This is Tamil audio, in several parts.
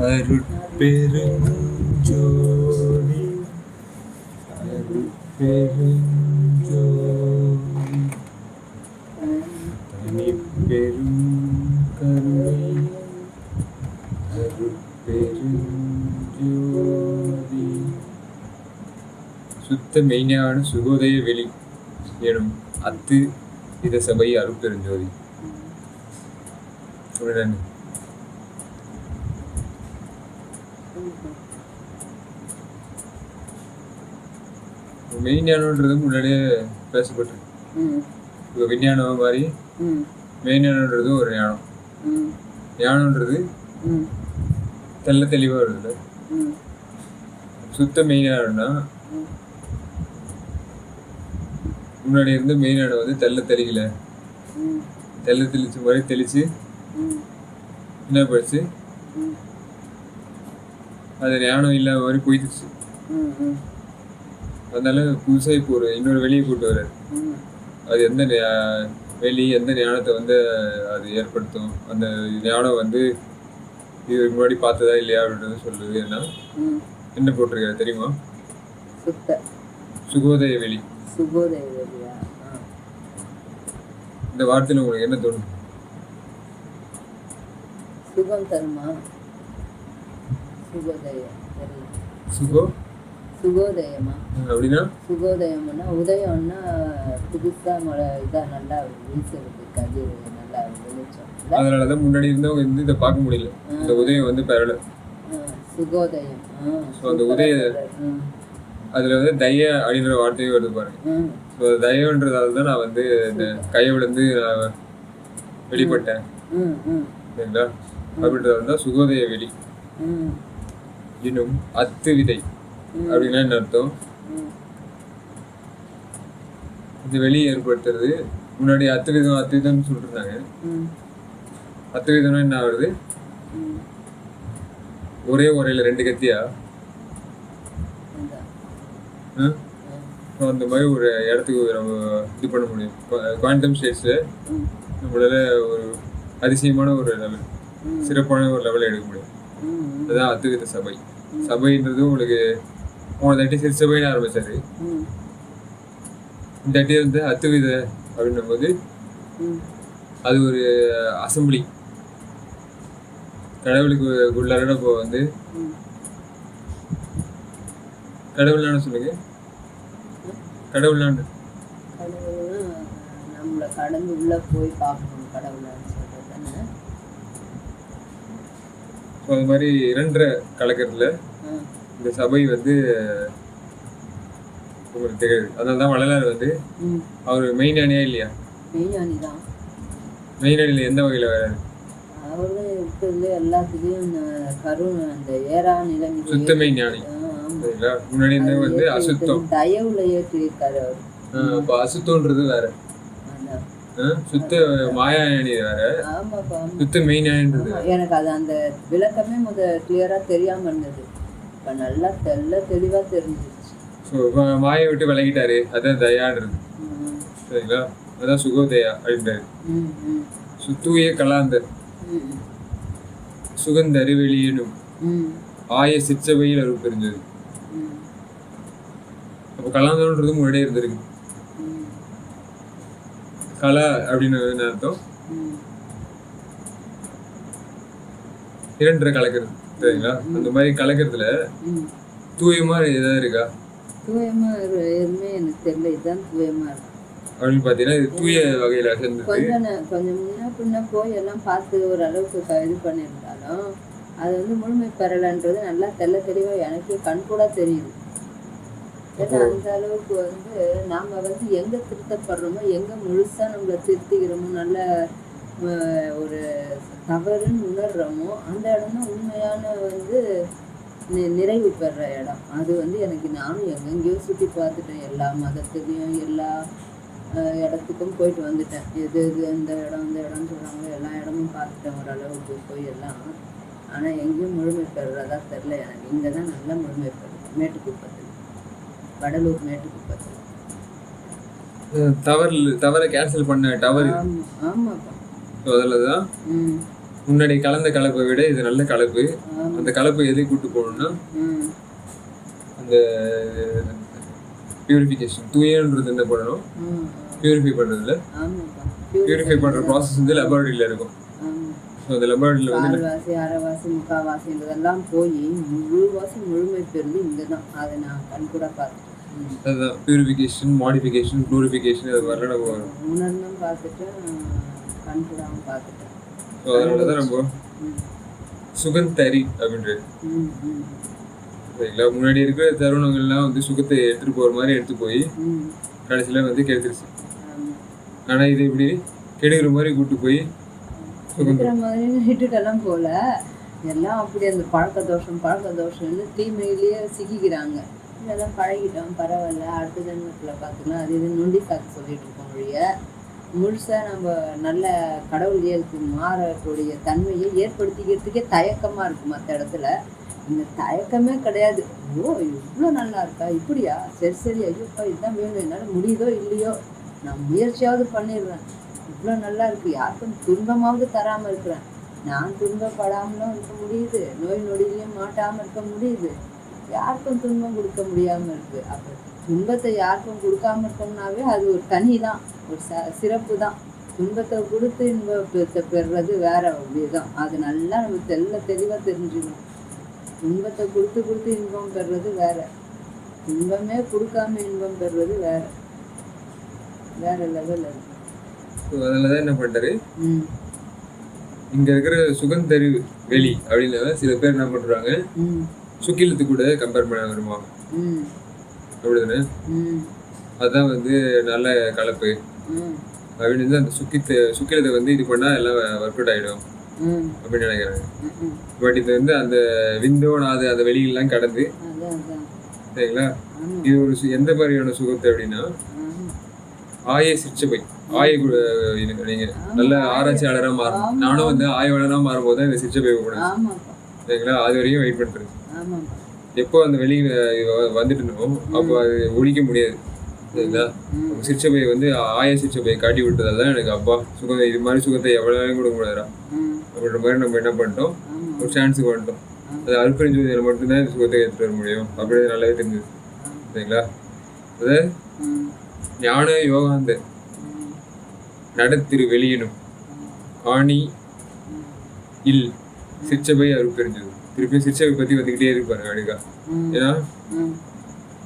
அருட்பெருஞ்சோதி அருட்பெருஞ்சோதி தனிப்பெரும் கருணை அருட்பெருஞ்சோதி சுத்த மெய்ஞான சுகோதய வெளி எனும் அத்து இத சபை அருட்பெருஞ்சோதி. மெய்ஞானம்ன்றது முன்னாடியே பேசப்பட்டிருக்கு. இப்போ விஞ்ஞானம் மாதிரி மெய்ஞானம்ன்றது ஒரு ஞானம். ஞானம்ன்றது தெல்ல தெளிவா வருது. சுத்த மெய்ஞானம்னா முன்னாடி இருந்து மெய்ஞானம் வந்து தெல்ல தெளிக்கல, தெல்ல தெளிச்சு மாதிரி தெளிச்சு என்ன படிச்சு அது ஞானம் இல்லாத மாதிரி போயிடுச்சு. அதனால புதுசா இப்போ இன்னொரு வெளியே கூட்டு வர்றாரு. அது எந்த வெளி எந்த ஞானத்தை வந்து அது ஏற்படுத்தும், அந்த ஞானம் வந்து இது முன்னாடி பார்த்ததா இல்லையா அப்படின்றது சொல்லுது. என்ன போட்டிருக்காரு தெரியுமா? சுகோதய வெளி. சுகோதய வெளியா? இந்த வார்த்தையில உங்களுக்கு என்ன தோணும்? சுகம் தருமா? சுகோதய சுகோதயமா? அப்படின்னா சுகோதயம்னா உதயம்னா புதுசா மழை இதா நல்லா வீசுறது, கதிர் நல்லா வெளிச்சம். அதனாலதான் முன்னாடி இருந்தவங்க வந்து இதை பார்க்க முடியல. இந்த உதயம் வந்து பெறல. சுகோதயம். அந்த உதய அதுல வந்து தய அப்படின்ற வார்த்தையும் வருது பாருங்க. தயன்றதால தான் நான் வந்து இந்த கையை விழுந்து நான் வெளிப்பட்டேன் சரிங்களா அப்படின்றது தான் சுகோதய வெளி. இன்னும் அத்து விதை அப்படின்னா என்ன அர்த்தம்? இந்த வெளியை ஏற்படுத்துறது முன்னாடி அத்துவிதம்னு சொல்லிட்டு இருந்தாங்க. அத்துவிதம்னா என்ன ஆகுது? ஒரே உரையில ரெண்டு கத்தியா அந்த மாதிரி ஒரு இடத்துக்கு நம்ம இது பண்ண முடியும். குவாண்டம் ஸ்டேட்ஸ்ல நம்மளால ஒரு அதிசயமான ஒரு லெவல், சிறப்பான ஒரு லெவலை எடுக்க முடியும். அதுதான் அத்துவித சபை. சபைன்றது உங்களுக்கு 36 சபைன்னு ஆரம்பிச்சாரு. இந்த வந்து அத்துவித அப்படின்னும் போது அது ஒரு அசம்பிளி. கடவுளுக்கு உள்ளார இப்போ வந்து கடவுள்லான்னு சொல்லுங்க. கடவுள்லான்னு நம்மளை கடந்து உள்ள போய் பார்க்கணும் கடவுளான்னு சொல்றது. அது மாதிரி இரண்டரை கலக்கிறதுல இந்த சபை வந்து உங்களுக்கு தெரியாது. அதனாலதான் வள்ளலார் வந்து அவர் மெய்ஞானியா இல்லையா? மெய்ஞானிதான். மெய்ஞானியில எந்த வகையில வராரு? அவர்தான் இருக்கிறதுல எல்லாத்துலயும் அந்த ஏறா நிலை சுத்த மெய்ஞானி. முன்னாடி வந்து அசுத்தம் தயவுல ஏற்றிருக்காரு அவர். அப்ப அசுத்தம்ன்றது வேற, சுத்த மாயாஞானி வேற, சுத்த மெய்ஞானின்றது. எனக்கு அது அந்த விளக்கமே கிளியரா தெரியாம இருந்தது. இப்ப நல்லா தெளிவா தெரிஞ்சிருச்சு. மாயை விட்டு விலகிட்டாரு, அதான் தயான்றது சரிங்களா? அதான் சுகோதயா அப்படின்றாரு. சுத்தூய கலாந்தர் சுகந்த அறிவெளியனும் ஆய சிற்சபையில் அருள் தெரிஞ்சது. அப்ப கலாந்தர்ன்றது முன்னாடியே இருந்திருக்கு. கலா அப்படின்னு அர்த்தம் இரண்டரை கலக்கிறது சரிங்களா? அந்த மாதிரி கலக்கிறதுல தூயமா ஏதாவது இருக்கா? தூயமா எதுவுமே எனக்கு தெரியல. இதுதான் தூயமா இருக்கு அப்படின்னு பாத்தீங்கன்னா இது தூய வகையில சேர்ந்து கொஞ்சம் முன்ன பின்ன போய் எல்லாம் பார்த்து ஓரளவுக்கு இது பண்ணியிருந்தாலும் அது வந்து முழுமை பெறலன்றது நல்லா தெளிவா எனக்கே கண் கூட தெரியுது. ஏன்னா அந்த அளவுக்கு வந்து நாம வந்து எங்க திருத்தப்படுறோமோ, எங்க முழுசா நம்மளை திருத்திக்கிறோமோ, நல்ல ஒரு தவறுன்னு உணர்றோமோ அந்த இடம் தான் உண்மையான வந்து நிறைவு பெற இடம். அது வந்து எனக்கு நானும் எங்கெங்கேயோ சுற்றி பார்த்துட்டேன். எல்லா மதத்துலேயும் எல்லா இடத்துக்கும் போயிட்டு வந்துட்டேன். எது இந்த இடம்னு சொல்கிறாங்க. எல்லா இடமும் பார்த்துட்டேன் ஓரளவுக்கு போய் எல்லாம். ஆனால் எங்கேயும் முழுமை பெறுறதா தெரில எனக்கு. இங்கே தான் நல்லா முழுமை பெறுது. மேட்டுக்குப்பத்தில், வடலூர் மேட்டுக்குப்பத்தில். தவறை கேன்சல் பண்ண டவர். ஆமாப்பா. அதில் தான் முன்னாடி கலந்த கலப்பை விட இது நல்ல கலப்பு. ஆமா. அந்த கலப்பை எதை கூட்டு போகணும்னா ம். அந்த பியூரிஃபிகேஷன், தூயன்றது என்ன பண்ணணும், ம். பியூரிஃபை பண்றதுல ஆமாப்பா. பியூரிஃபை பண்ற ப்ராசஸ் வந்து லெபார்டரியில இருக்கும். ஆமா. ஸோ அந்த லெபார்டரியில வந்து கால்வாசி அரைவாசி முக்கால்வாசின்றதெல்லாம் போய் முழுவாசி முழுமை பெறுது இங்கே தான். அதை நான் கண்கூட பார்த்தேன். அதுதான் பியூரிஃபிகேஷன், மாடிஃபிகேஷன், குளோரிஃபிகேஷன், அது மாதிரிலாம் நம்ம உணர்ந்தும் பார்த்துட்டேன், கண்கூடாவும் பார்த்துட்டேன். ஸோ அதனால தான் நம்ம ம். சுகந்தரி அப்படின்றது. ம். ம். சரிங்களா? முன்னாடி இருக்கிற தருணங்கள்லாம் வந்து சுகத்தை எடுத்துட்டு போற மாதிரி எடுத்து போய் ம். கடைசியில வந்து கெடுத்துருச்சு. ஆமா. ஆனா இது இப்படி கெடுக்கிற மாதிரி கூட்டு போய் இருக்கிற மாதிரி இட்டுட்டெல்லாம் போல எல்லாம் அப்படி அந்த பழக்க தோஷம்னு தீமையிலேயே சிக்கிக்கிறாங்க. இதெல்லாம் பழகிட்டோம், பரவாயில்ல, அடுத்த ஜென்மத்தில் பார்த்துக்கலாம், அது இது நொண்டி சாக்கு சொல்லிட்டு இருக்கோம். ஒழிய முழுசாக நம்ம நல்ல கடவுள் இயலுக்கு மாறக்கூடிய தன்மையை ஏற்படுத்திக்கிறதுக்கே தயக்கமாக இருக்குது. மற்ற இடத்துல இந்த தயக்கமே கிடையாது. ஐயோ இவ்வளோ நல்லா இருக்கா, இப்படியா, சரி சரி, ஐயோப்பா இதுதான் வேணும், என்னால் முடியுதோ இல்லையோ நான் முயற்சியாவது பண்ணிடுறேன், இவ்வளோ நல்லா இருக்கு, யாருக்கும் துன்பமாவது தராமல் இருக்கிறேன், நான் துன்பப்படாமலும் இருக்க முடியுது, நோய் நொடியிலையும் மாட்டாமல் இருக்க முடியுது, யாருக்கும் துன்பம் கொடுக்க முடியாமல் இருக்கு. அப்போ துன்பத்தை யாருக்கும் கொடுக்காம இருக்கோம்னாவே அது ஒரு தனி தான், ஒரு சிறப்பு தான். துன்பத்தை கொடுத்து இன்பத்தை பெறுறது வேற அப்படிதான். அது நல்லா நம்ம தெளிவாக தெரிஞ்சுக்கணும். துன்பத்தை கொடுத்து கொடுத்து இன்பம் பெறுறது வேற, துன்பமே கொடுக்காம இன்பம் பெறுறது வேற, வேற லெவல் அது. அதனாலதான் என்ன பண்றாரு, ம். இங்க இருக்கிற சுகந்தரி வெளி அப்படின்னு சில பேர் என்ன பண்றாங்க, ம். சுக்கிலத்து கூட கம்பேர் பண்ண வருவாங்க. ம். அப்படிதானே? ம். அதான் வந்து நல்ல கலப்பு ம். அப்படின்னு வந்து அந்த சுக்கிலத்தை வந்து இது பண்ணா எல்லாம் ஒர்க் அவுட் ஆயிடும் ம். அப்படின்னு நினைக்கிறாங்க. ம். பட் இது வந்து அந்த விந்தோனாது அந்த வெளியெல்லாம் கடந்து, அதான் அதான். சரிங்களா? ஆமா. இது ஒரு எந்த மாதிரியான சுகத்தை அப்படின்னா ஆமா. ஆய சிற்சபை, நீங்க நல்ல ஆராய்ச்சியாளரா மாறணும். நானும் வந்து ஆய்வாளரா மாறும்போது தான் இந்த சிற்சபை போகணும். ஆமாப்பா. சரிங்களா? அது வரையும் வெயிட் பண்றது. ஆமாப்பா. எப்போ அந்த வெளியில வந்துட்டு அப்போ அது ஒழிக்க முடியாது. சரிங்களா? ம். சிற்சபையை வந்து ஆய சிற்சபையை காட்டி விட்டதால தான் எனக்கு அப்பா சுகத்தை, இது மாதிரி சுகத்தை எவ்வளோ நேரம் கொடுக்க முடியாதா ம். அப்படின்ற மாதிரி நம்ம என்ன பண்ணிட்டோம், ஆமா. ஒரு சான்ஸுக்கு வந்துட்டோம். அது அருப்பெருஞ்சோதியில் மட்டும்தான் இந்த சுகத்தை எடுத்துட்டு வர முடியும் அப்படின்னு நல்லாவே தெரிஞ்சது. சரிங்களா? அது ம். ஞான யோகாந்த ம். நடத்திரு வெளியினும் ஆணி இல் சிற்சபை அருப்பெருஞ்சோதி. திருப்பி சிற்சபை பத்தி வந்துகிட்டே இருப்பாரு அடிக்கா. ம். ஏன்னா ம்.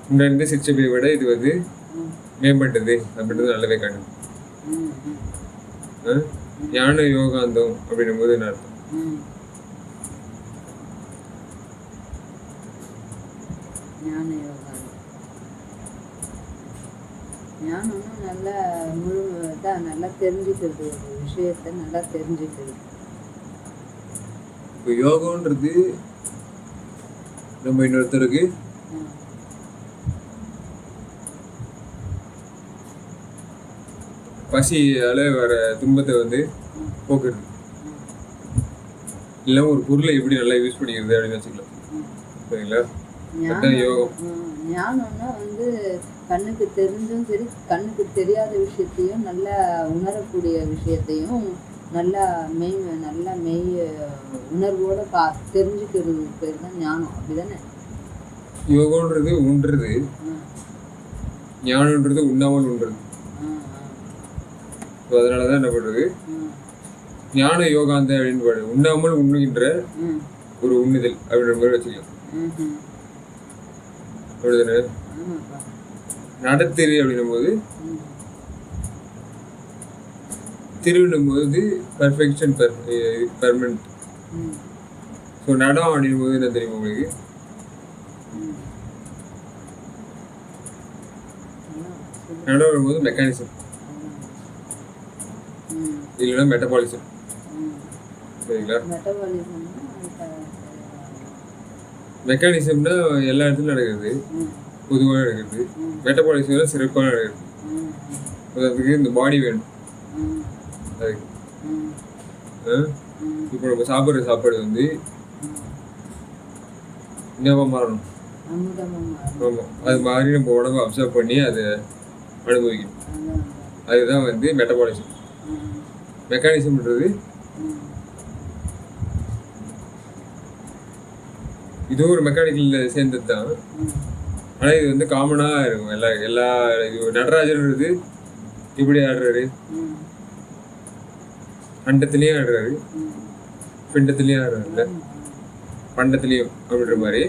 முன்ன இருந்த சிற்சபையை விட இது வந்து ம். மேம்பட்டது அப்படின்றது நல்லாவே காணும். ம். ம். ஞான யோகாந்தம் அப்படின்னும் போது என்ன அர்த்தம்? ம். ஞான யோகாந்தம், ஞானம்னா நல்லா முழுமையாக நல்லா தெரிஞ்சுக்கிறது, ஒரு விஷயத்தை நல்லா தெரிஞ்சுக்கிறது. இப்போ யோகம்ன்றது நம்ம இன்னொருத்தருக்கு ம். பசியால வர துன்பத்தை வந்து ம். போக்குறது, ம். இல்லை ஒரு பொருளை எப்படி நல்லா யூஸ் பண்ணிக்கிறது அப்படின்னு வச்சுக்கலாம். ம். சரிங்களா? அதுதான் யோகம். ஞானம்னா வந்து கண்ணுக்கு தெரிஞ்சும் சரி, கண்ணுக்கு தெரியாத விஷயத்தையும் நல்லா உணரக்கூடிய விஷயத்தையும் நல்லா மெய் உணர்வோட தெரிஞ்சுக்கிறது பேர் தான் ஞானம். அப்படிதானே? யோகம்ன்றது உண்றது, ஞானம்ன்றது உண்ணாமல் உண்றது. அதனாலதான் என்ன பண்றது, ஞான யோகாந்த அப்படின்னு உண்ணாமல் உண்ணுகின்ற ஒரு உண்ணுதல் அப்படின்ற மாதிரி வச்சுக்கலாம். அப்படிதானே? நடத்திரு அப்படின்னும் போது, திருவினும் போது பர்ஃபெக்ஷன், பெர்மனன்ட். ஸோ நடம் அப்படின்னும் போது என்ன தெரியும் உங்களுக்கு? நடம் வரும்போது மெக்கானிசம் இல்லைன்னா மெட்டபாலிசம். சரிங்களா? மெக்கானிசம்னா எல்லா இடத்துலையும் நடக்குது, பொதுவாக நடக்குது. மெட்டபாலிசம்னா சிறப்பாக நடக்குது. அதுக்கு இந்த பாடி வேணும். அதுக்கு இப்போ நம்ம சாப்பிட்ற சாப்பாடு வந்து என்னவா மாறணும்? ஆமாம், அது மாதிரி நம்ம உடம்பை அப்சர்வ் பண்ணி அதை அனுபவிக்கணும். அதுதான் வந்து மெட்டபாலிசம். மெக்கானிசம்ன்றது இதுவும் ஒரு மெக்கானிக்கல் சேர்ந்தது தான். ஆனா இது வந்து காமனா இருக்கும் எல்லா இது நடராஜர்ன்றது இப்படி ஆடுறாரு, அண்டத்திலயும் ஆடுறாரு, பிண்டத்திலயும் ஆடுறாருல்ல, பண்டத்திலயும் அப்படின்ற மாதிரி.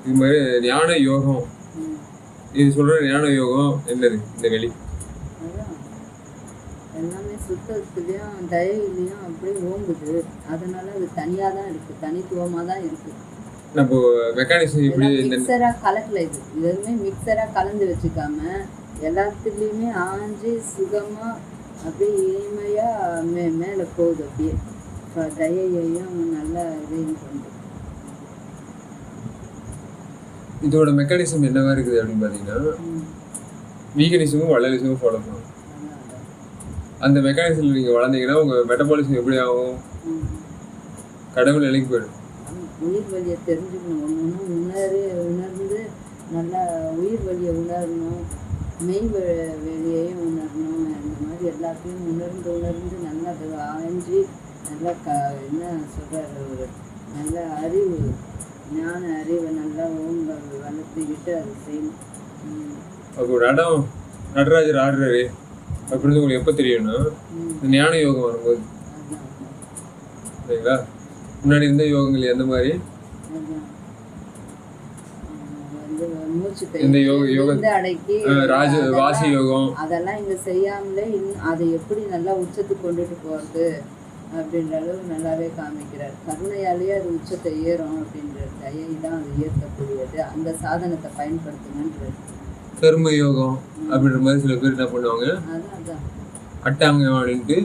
இது மாதிரி ஞான யோகம், இது சொல்ற ஞான யோகம் என்னது? இந்த வெளி எல்லாமே சுத்தத்துலயும் தயவுலையும் அப்படியே ஓங்குது. அதனால அது தனியா தான் இருக்கு, தனித்துவமா தான் இருக்கு. நம்ம மெக்கானிசம் இப்படி மிக்சரா கலக்கல, இது எதுவுமே மிக்சரா கலந்து வச்சுக்காம எல்லாத்துலயுமே ஆஞ்சு சுகமா அப்படியே இனிமையா மேல போகுது. அப்படியே தயையையும் நல்லா இதையும் கொண்டு. இதோட மெக்கானிசம் என்னவா இருக்குது அப்படின்னு பாத்தீங்கன்னா, வீகனிசமும் வள்ளலிசமும் ஃபாலோ பண்ணும். அந்த மெக்கானிசம் நீங்க வளர்ந்தீங்கன்னா உங்க மெட்டபாலிசம் எப்படி ஆகும்? கடவுள் நிலைக்கு போயிடும். உயிர் வழியை தெரிஞ்சுக்கணும், ஒன்று உணர்ந்து நல்லா உயிர் வழியை உணரணும், மெய் வெளியையும் உணரணும். இந்த மாதிரி எல்லாத்தையும் உணர்ந்து நல்லா அது ஆய்ஞ்சி நல்லா என்ன சொல்கிறாரு, ஒரு நல்ல அறிவு, ஞான அறிவை நல்லா ஓங்க வளர்த்துக்கிட்டு அது செய்யணும். அப்போ நடராஜர் ஆடுறாரு அப்படின்னு உங்களுக்கு எப்போ தெரியும்னா, ஞான யோகம் வரும்போது. சரிங்களா? முன்னாடி இருந்த யோகங்கள் எந்த மாதிரி? இந்த அடக்கி வாசி யோகம் அதெல்லாம் இங்க செய்யாமலே அதை எப்படி நல்லா உச்சத்துக்கு கொண்டுட்டு போறது அப்படின்ற அளவு நல்லாவே காமிக்கிறார். கருணையாலேயே அது உச்சத்தை ஏறும் அப்படின்ற தயை தான் அது ஏற்கக்கூடியது. அந்த சாதனத்தை பயன்படுத்துங்கன்றது கர்ம யோகம் அப்படின்ற மாதிரி சில பேர் என்ன பண்ணுவாங்க, அட்டாங்க அப்படின்ட்டு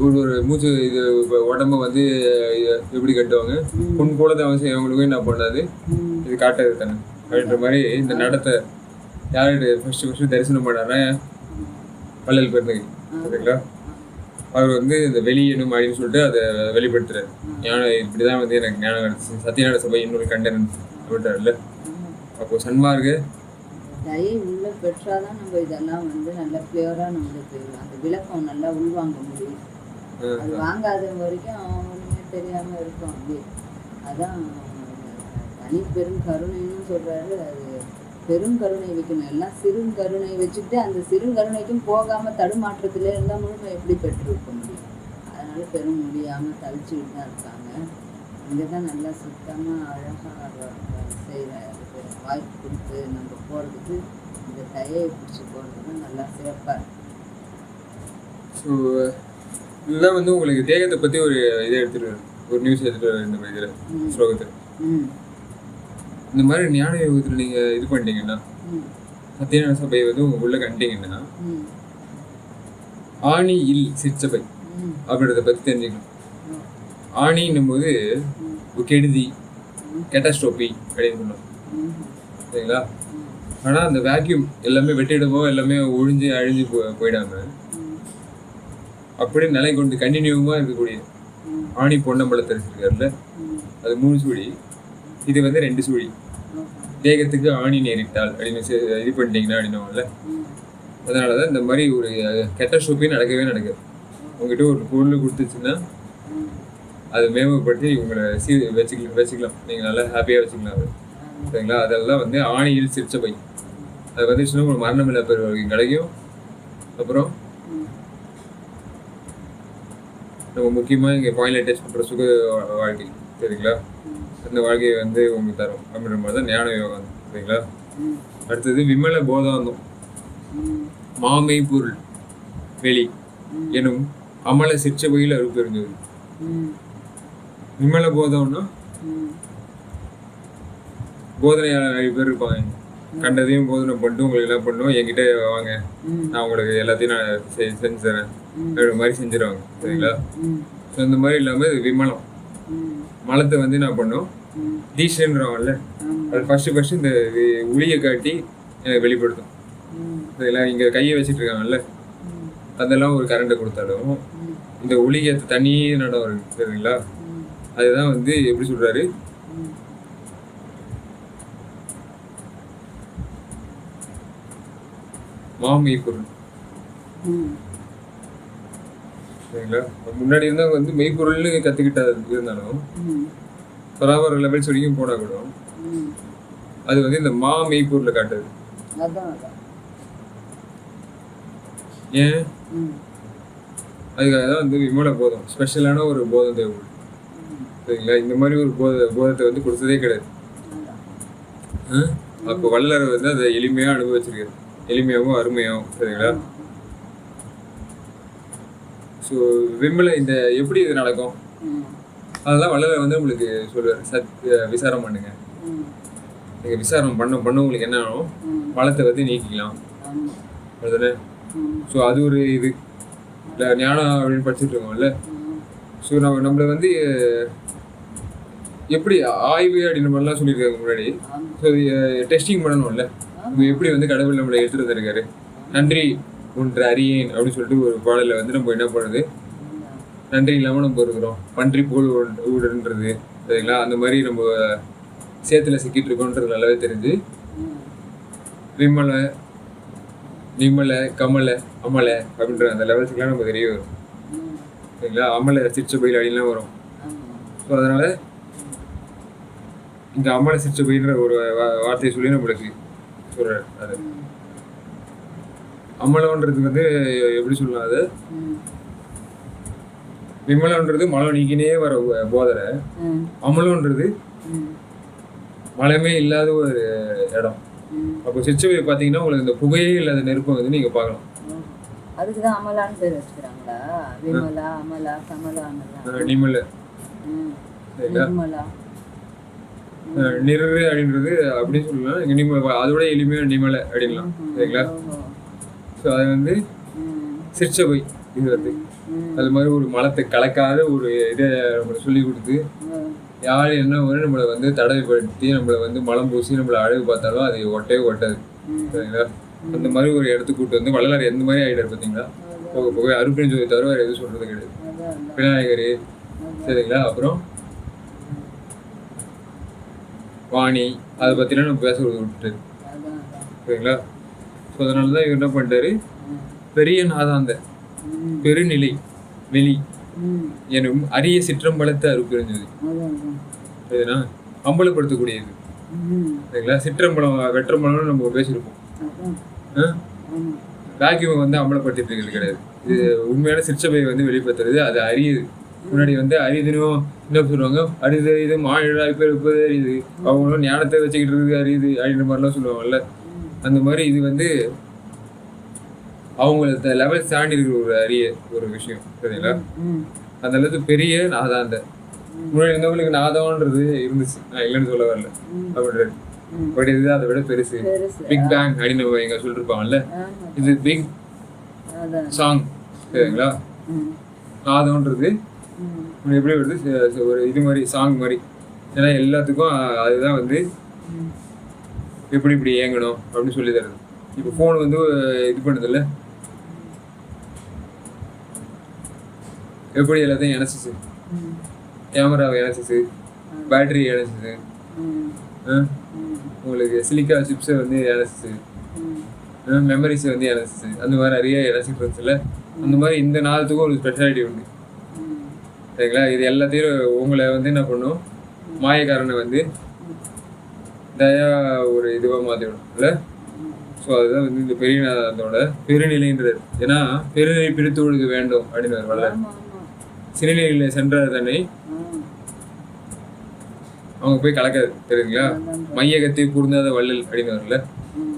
ஒரு மூச்சு இது உடம்ப வந்து எப்படி கட்டுவாங்க, பொன் போல தான் அவங்களுக்கு என்ன பண்ணாது, இது காட்டாது தானே அப்படின்ற மாதிரி. இந்த நடத்தை யாரு ஃபர்ஸ்ட் தரிசனம் பண்ணாரா? வள்ளல் பெருந்தகை. சரிங்களா? அவர் வந்து இந்த வெளியணும் அப்படின்னு சொல்லிட்டு அதை வெளிப்படுத்துறாரு. ஞானம் இப்படிதான் வந்து எனக்கு ஞானம் கிடைச்சி, சத்தியநாராயண சபை இன்னொரு கண்டன் அப்படின்றாருல்ல. அப்போ சன்மார்க்க தயை உள்ள பெற்றாதான் நம்ம இதெல்லாம் வந்து நல்லா கிளியரா நம்மளுக்கு அந்த விளக்கம் நல்லா உள்வாங்க முடியும். அது வாங்காத வரைக்கும் ஒண்ணுமே தெரியாம இருக்கும். அப்படி அதான் தனி பெரும் கருணைன்னு சொல்றாரு. அது பெரும் கருணை வைக்கணும், எல்லாம் சிறு கருணை வச்சுக்கிட்டு அந்த சிறு கருணைக்கும் போகாம தடுமாற்றத்திலே இருந்தால் முழுமை எப்படி பெற்றிருக்க முடியும்? அதனால பெரும் முடியாம தவிச்சுக்கிட்டு தான் இருக்காங்க. இங்கதான் நல்லா சுத்தமா அழகா செய்யற வாய்ப்பு கொடுத்து நம்ம போறதுக்கு இந்த தயையை பிடிச்சி போறது நல்லா சிறப்பா இருக்கு. ஸோ இதெல்லாம் வந்து உங்களுக்கு தேகத்தை பத்தி ஒரு இதை எடுத்துட்டு ஒரு நியூஸ் எடுத்துட்டு இந்த இதுல ஸ்லோகத்தில் இந்த மாதிரி ஞான யோகத்துல நீங்க இது பண்ணிட்டீங்கன்னா, சத்தியநாராயண சபை வந்து உங்க உள்ள கண்டிங்கன்னா, ஆணி இல் சிற்சபை அப்படின்றத பத்தி தெரிஞ்சுக்கணும். ஆணின்னும் போது கெடுதி, கேட்டாஸ்ட்ரோபி அப்படின்னு சொன்னோம். சரிங்களா? ஆனா அந்த வேக்யூம் எல்லாமே வெட்டிடவோ எல்லாமே ஒழிஞ்சு அழிஞ்சு போயிடாம அப்படி நிலை கொண்டு கண்டினியூவா இருக்கக்கூடிய ஆணி பொன்னம்பலத்தை தெரிஞ்சிருக்காருல்ல, அது 3 சூழி, இது வந்து 2 சூழி. தேகத்துக்கு ஆணி நேரிட்டால் அப்படின்னு இது பண்ணிட்டீங்கன்னா அப்படின்னோம்ல, அதனாலதான் இந்த மாதிரி ஒரு கேட்டாஸ்ட்ரோபி நடக்கவே நடக்காது. உங்ககிட்ட ஒரு பொருள் கொடுத்துச்சுன்னா அதை மேம்படுத்தி உங்களை வச்சுக்கலாம், நீங்கள் நல்லா ஹாப்பியாக வச்சுக்கலாம். அது சரிங்களா? அதெல்லாம் வந்து ஆணியில் சிற்சபை. அது வந்துச்சுன்னா உங்களுக்கு மரணம் இல்லை பெரு கிடைக்கும். அப்புறம் நம்ம முக்கியமாக இங்கே பாயிண்ட்ல டச் பண்ணுற சுக வாழ்க்கை. சரிங்களா? அந்த வாழ்க்கையை வந்து உங்களுக்கு தரும் அப்படின்ற மாதிரி தான் ஞான யோகம். சரிங்களா? அடுத்தது விமல போதாந்தம், மாமை பொருள் வெளி எனும் அமல சிற்சபையில் அருப்பெருஞ்சது. விமல போதம்னா போதனையாளர் நிறைய பேர் இருப்பாங்க. கண்டதையும் போதனை பண்ணிட்டு உங்களுக்கு என்ன பண்ணுவோம், என்கிட்ட வாங்க, நான் உங்களுக்கு எல்லாத்தையும் நான் செஞ்சு தரேன் அப்படின்ற மாதிரி செஞ்சிருவாங்க. சரிங்களா? ஸோ இந்த மாதிரி இல்லாமல் இது விமலம். மலத்தை வந்து என்ன பண்ணும், தீஷன்றாங்கல்ல, அது ஃபர்ஸ்ட் இந்த ஒளியை காட்டி எனக்கு வெளிப்படுத்தும். இதெல்லாம் இங்கே கையை வச்சுட்டு இருக்காங்கல்ல, அதெல்லாம் ஒரு கரண்ட்டை கொடுத்தாலும் இந்த ஒளிக்கு தனி நடம் இருக்கு. சரிங்களா? அதுதான் வந்து எப்படி சொல்றாரு, மாமை பொருள். சரிங்களா? முன்னாடி இருந்தவங்க வந்து மெய்ப்பொருள்னு கத்துக்கிட்டா இருந்தாலும் பராபர லெவல்ஸ் வரைக்கும் போனா கூட ம். அது வந்து இந்த மா மெய்ப்பொருளை காட்டுது. அதான் அதான். ஏன் ம். அதுக்காக தான் வந்து விமல போதம் ஸ்பெஷலான ஒரு போதம் தேவைப்படும். ம். சரிங்களா? இந்த மாதிரி ஒரு போதத்தை வந்து கொடுத்ததே கிடையாது. அதான். அப்போ வள்ளலார் வந்து அதை எளிமையா அனுபவிச்சிருக்காரு, எளிமையாகவும் அருமையாகவும். சரிங்களா? ஸோ விமல இந்த எப்படி இது நடக்கும் ம். அதெல்லாம் வள்ளலார் வந்து உங்களுக்கு சொல்லுவார். விசாரம் பண்ணுங்க, ம். நீங்கள் விசாரம் பண்ண உங்களுக்கு என்ன ஆகும், ம். மலத்தை வந்து நீக்கிக்கலாம். ஆமா. அதுதானே? ம். ஸோ அது ஒரு இது இல்லை ஞானம் அப்படின்னு படிச்சுட்டு இருக்கோம்ல. ம். ஸோ நம்மளை வந்து எப்படி ஆய்வு அப்படின்ற மாதிரிலாம் சொல்லியிருக்காங்க முன்னாடி. ஆமா. ஸோ டெஸ்டிங் பண்ணணும்ல, நம்ம எப்படி வந்து கடவுள் நம்மளை எடுத்துட்டு வந்திருக்காரு. நன்றி ஒன்று அறியேன் அப்படின்னு சொல்லிட்டு ஒரு பாடலில் வந்து நம்ம என்ன பண்ணுறது, நன்றி இல்லாமல் நம்ம இருக்கிறோம், பன்றி போல் ஊடுன்றது. சரிங்களா? அந்த மாதிரி நம்ம சேத்துல சிக்கிட்டு இருக்கோன்றது நல்லாவே தெரிஞ்சு ம். விமல நிமல கமல அமல அப்படின்ற அந்த லெவல்ஸுக்கெல்லாம் நம்ம தெரிய வரும். ம். சரிங்களா? அமல சிற்சபையில் அப்படின்லாம் வரும். ஆமா. ஸோ அதனால இந்த அமல சிற்சபைன்ற ஒரு வார்த்தையை சொல்லி நம்மளுக்கு சொல்றாரு. அது ம். அமலன்றது வந்து எப்படி சொல்லலாம், அது ம். விமலன்றது மலம் நீக்கினே வர போதரை, ம். அமலன்றது ம். மலமே இல்லாத ஒரு இடம். ம். அப்போ சிற்சபையை பார்த்தீங்கன்னா உங்களுக்கு இந்த புகையே இல்லாத நெருப்பை வந்து நீங்கள் பார்க்கலாம். அதுக்கு தான் அமலான்னு பேர் வச்சுக்கிறாங்களா? விமலா, அமலா, கமலா, அமலா. நிமல. ம். சரிங்களா? நிர்மலா. நிறு அப்படின்றது அப்படின்னு சொல்லலாம். இங்கே நிமல அதோட எளிமையாக நிமலை அப்படின்லாம். சரிங்களா? ஓஹோ. ஸோ அது வந்து ம். சிற்சபை. இது வந்து ம். அது மாதிரி ஒரு மலத்தை கலக்காத ஒரு இதை நம்மளுக்கு சொல்லி கொடுத்து, ம். யார் என்ன ஒரு நம்மளை வந்து தடவைப்படுத்தி நம்மளை வந்து மலம் பூசி நம்மளை அழகு பார்த்தாலும் அது ஒட்டவே ஒட்டாது. ம். சரிங்களா? அந்த மாதிரி ஒரு இடத்துக்கு கூட்டு வந்து வள்ளலார் எந்த மாதிரி ஆகிட்டார் பார்த்தீங்களா? போக போக அருட்பெருஞ்சோதியை தவிர வேறு எதுவும் சொல்கிறது கிடையாது. அதான். விநாயகர். சரிங்களா? அப்புறம் வாணி அதை பற்றிலாம் நம்ம பேசுறது விட்டுட்டு. அதான். சரிங்களா? ஸோ அதனால தான் இவர் என்ன பண்ணிட்டாரு, ம். பெரிய நாதாந்த ம். பெருநிலை வெளி ம். எனும் அரிய சிற்றம்பலத்தை அருட்பெருஞ்சோதி. அதான். சரிங்களா? அம்பலப்படுத்தக்கூடியது. ம். சரிங்களா? சிற்றம்பலம் வெற்றம்பலம்னு நம்ம பேசியிருப்போம். அதான். ஆமா. வேக்யூமை வந்து அம்பலப்படுத்திட்டு இருக்கிறது கிடையாது. இது உண்மையான சிற்சபையை வந்து வெளிப்படுத்துறது. அது அரியுது. முன்னாடி வந்து அரியுதுன்னு என்ன சொல்லுவாங்க, அரிது இது மாநில இருப்பது அரியுது, அவங்களும் ஞானத்தை வச்சுக்கிட்டு இருக்குது அரியுது அப்படின்ற மாதிரிலாம் சொல்லுவாங்கல்ல. அந்த மாதிரி இது வந்து அவங்கள லெவல் தாண்டி இருக்கிற ஒரு அரிய ஒரு விஷயம். சரிங்களா? ம். அந்த அளவுக்கு பெரிய நாதாந்த. முன்னாடி இருந்தவங்களுக்கு நாதம்ன்றது இருந்துச்சு, நான் இல்லைன்னு சொல்ல வரல அப்படின்றது. பட் இது அதை விட பெருசு. பெருசு. பிக் பேங் அப்படின்னு நம்ம எங்க சொல்லிருப்பாங்கல்ல, ஆமா. இது பிக் அதான். சாங். சரிங்களா? ம். நாதம்ன்றது ம். எப்படி வருது, ஒரு இது மாதிரி சாங் மாதிரி. ஏன்னா எல்லாத்துக்கும் அதுதான் வந்து ம். எப்படி இப்படி இயங்கணும் அப்படின்னு சொல்லி தருது. இப்போ ஃபோன் வந்து இது பண்ணுதில்ல, எப்படி எல்லாத்தையும் இணைச்சிச்சு, ம். கேமராவை இணைச்சிச்சு, பேட்டரி இணைச்சிச்சு, ம். ஆ? ம். உங்களுக்கு சிலிக்கா சிப்ஸை வந்து இணைச்சிச்சு, ம். மெமரிஸை வந்து இணைச்சிச்சு. அந்த மாதிரி நிறைய இணைச்சிட்டு இருந்துச்சுல்ல. அந்த மாதிரி இந்த நாளத்துக்கும் ஒரு ஸ்பெஷாலிட்டி உண்டு. ம். சரிங்களா? இது எல்லாத்தையும் உங்களை வந்து என்ன பண்ணும், மாயக்காரனை வந்து தயா ஒரு இதுவாக மாற்றிவிடும் இல்லை. ஸோ அதுதான் வந்து இந்த பெரிய நாதத்தோட பெருநிலைன்றது. ஏன்னா பெருநிலை பிரித்து ஒழுக வேண்டும் அப்படின்னு வரல. ஆமா, ஆமா. சிறுநிலையில சென்றார் தன்னை அவங்க போய் கலக்காது. தெரியுங்களா? மையகத்தை கூர்ந்தாத வள்ளல் அப்படின்னு வரல.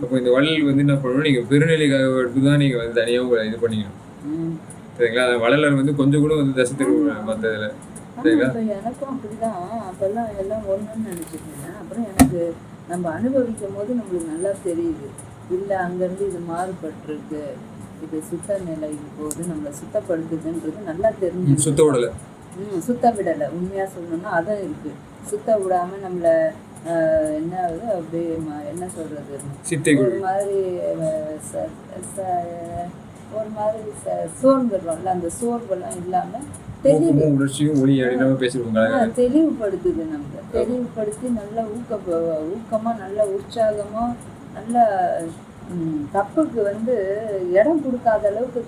அப்போ இந்த வள்ளல் வந்து என்ன பண்ணணும், நீங்கள் பெருநிலைக்காக தான் நீங்கள் வந்து தனியாக உங்களை இது பண்ணிக்கணும். சரிங்களா? வள்ளலர் வந்து கொஞ்சம் கூட வந்து தசை திரும்ப மற்றதில். சரிங்களா? இப்போ எனக்கும் அப்படிதான். அப்பெல்லாம் எல்லாம் ஒன்றுன்னு நினச்சிட்டு இருந்தேன். அப்புறம் எனக்கு நம்ம அனுபவிக்கும் போது நம்மளுக்கு நல்லா தெரியுது, இல்லை அங்கேருந்து இது மாறுபட்டிருக்கு, இது சுத்த நிலைக்கு போது நம்மளை சுத்தப்படுத்துதுன்றது நல்லா தெரிஞ்சு. சுத்த விடலை. சுத்த விடலை. உண்மையாக சொல்லணும்னா அதான் இருக்குது. சுத்த விடாமல் நம்மளை என்ன ஆகுது அப்படியே என்ன சொல்கிறது, ஒரு மாதிரி ஒரு மாதிரி சோர்ந்துடுறோம்ல, அந்த சோர்வெல்லாம் இல்லாமல் தெளிவுபடுத்துது. நம்ம தெளிவுபடுத்தி நல்லா ஊக்கமாக நல்லா உற்சாகமாக நல்லா தப்புக்கு வந்து இடம் கொடுக்காத அளவுக்கு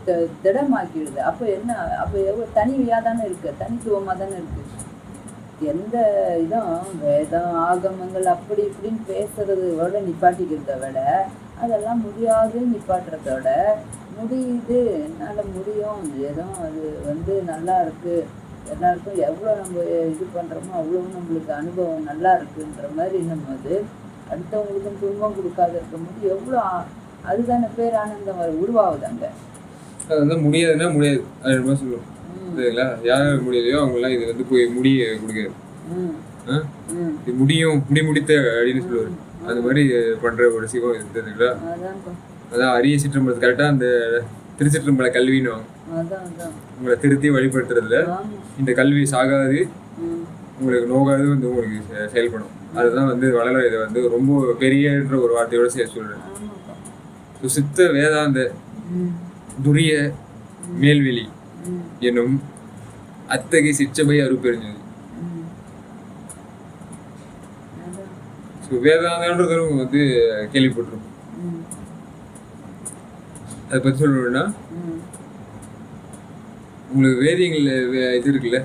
திடமாக்கிடுது. அப்போ என்ன, அப்போ எவ்வளோ தனியாக தானே இருக்குது, தனித்துவமாக தானே இருக்குது. எந்த இதுவும் வேதம் ஆகமங்கள் அப்படி இப்படின்னு பேசுறதோட நிப்பாட்டிக்கிறத விட அதெல்லாம் முடியாதுன்னு நிப்பாட்டுறதோட முடியுது என்னால் முடியும் ஏதோ அது வந்து நல்லா இருக்கு எல்லாருக்கும் எவ்வளோ நம்ம இது பண்ணுறோமோ அவ்வளோ நம்மளுக்கு அனுபவம் நல்லா இருக்குன்ற மாதிரி போது அடுத்தவங்களுக்கும் துன்பம் கொடுக்காத இருக்கும்போது எவ்வளோ அதுதான பேர் ஆனந்தம் உருவாகுது அங்கே. அது வந்து முடியாதுன்னா முடியாது அது மாதிரி சொல்லுவோம் சரிங்களா. யார் முடியலையோ அவங்களாம் இது வந்து போய் முடிய கொடுக்காது. இது முடியும் முடித்த அப்படின்னு சொல்லுவாரு. அந்த மாதிரி பண்ற ஒரு சிவம் இருக்குதுங்களா. அதான் அரிய சிற்றம்பலத்து கரெக்டா அந்த திருச்சிற்றம்பல கல்வின்னு உங்களை திருத்தி வழிபடுத்துறதுல இந்த கல்வி சாகாது உங்களுக்கு நோகாது வந்து உங்களுக்கு செயல்படும். அதுதான் வந்து வளர இதை வந்து ரொம்ப பெரியன்ற ஒரு வார்த்தையோட சேர்த்து சொல்றேன். சித்த வேதாந்த துரிய மேல்வெளி எனும் அத்தகைய சிற்றபை அருப்பெருஞ்சது. வேதாந்தன்றதும் வந்து கேள்விப்பட்டிருக்கும். அதை பத்தி சொல்லணும்னா உங்களுக்கு வேதியங்கள் இது இருக்குல்ல,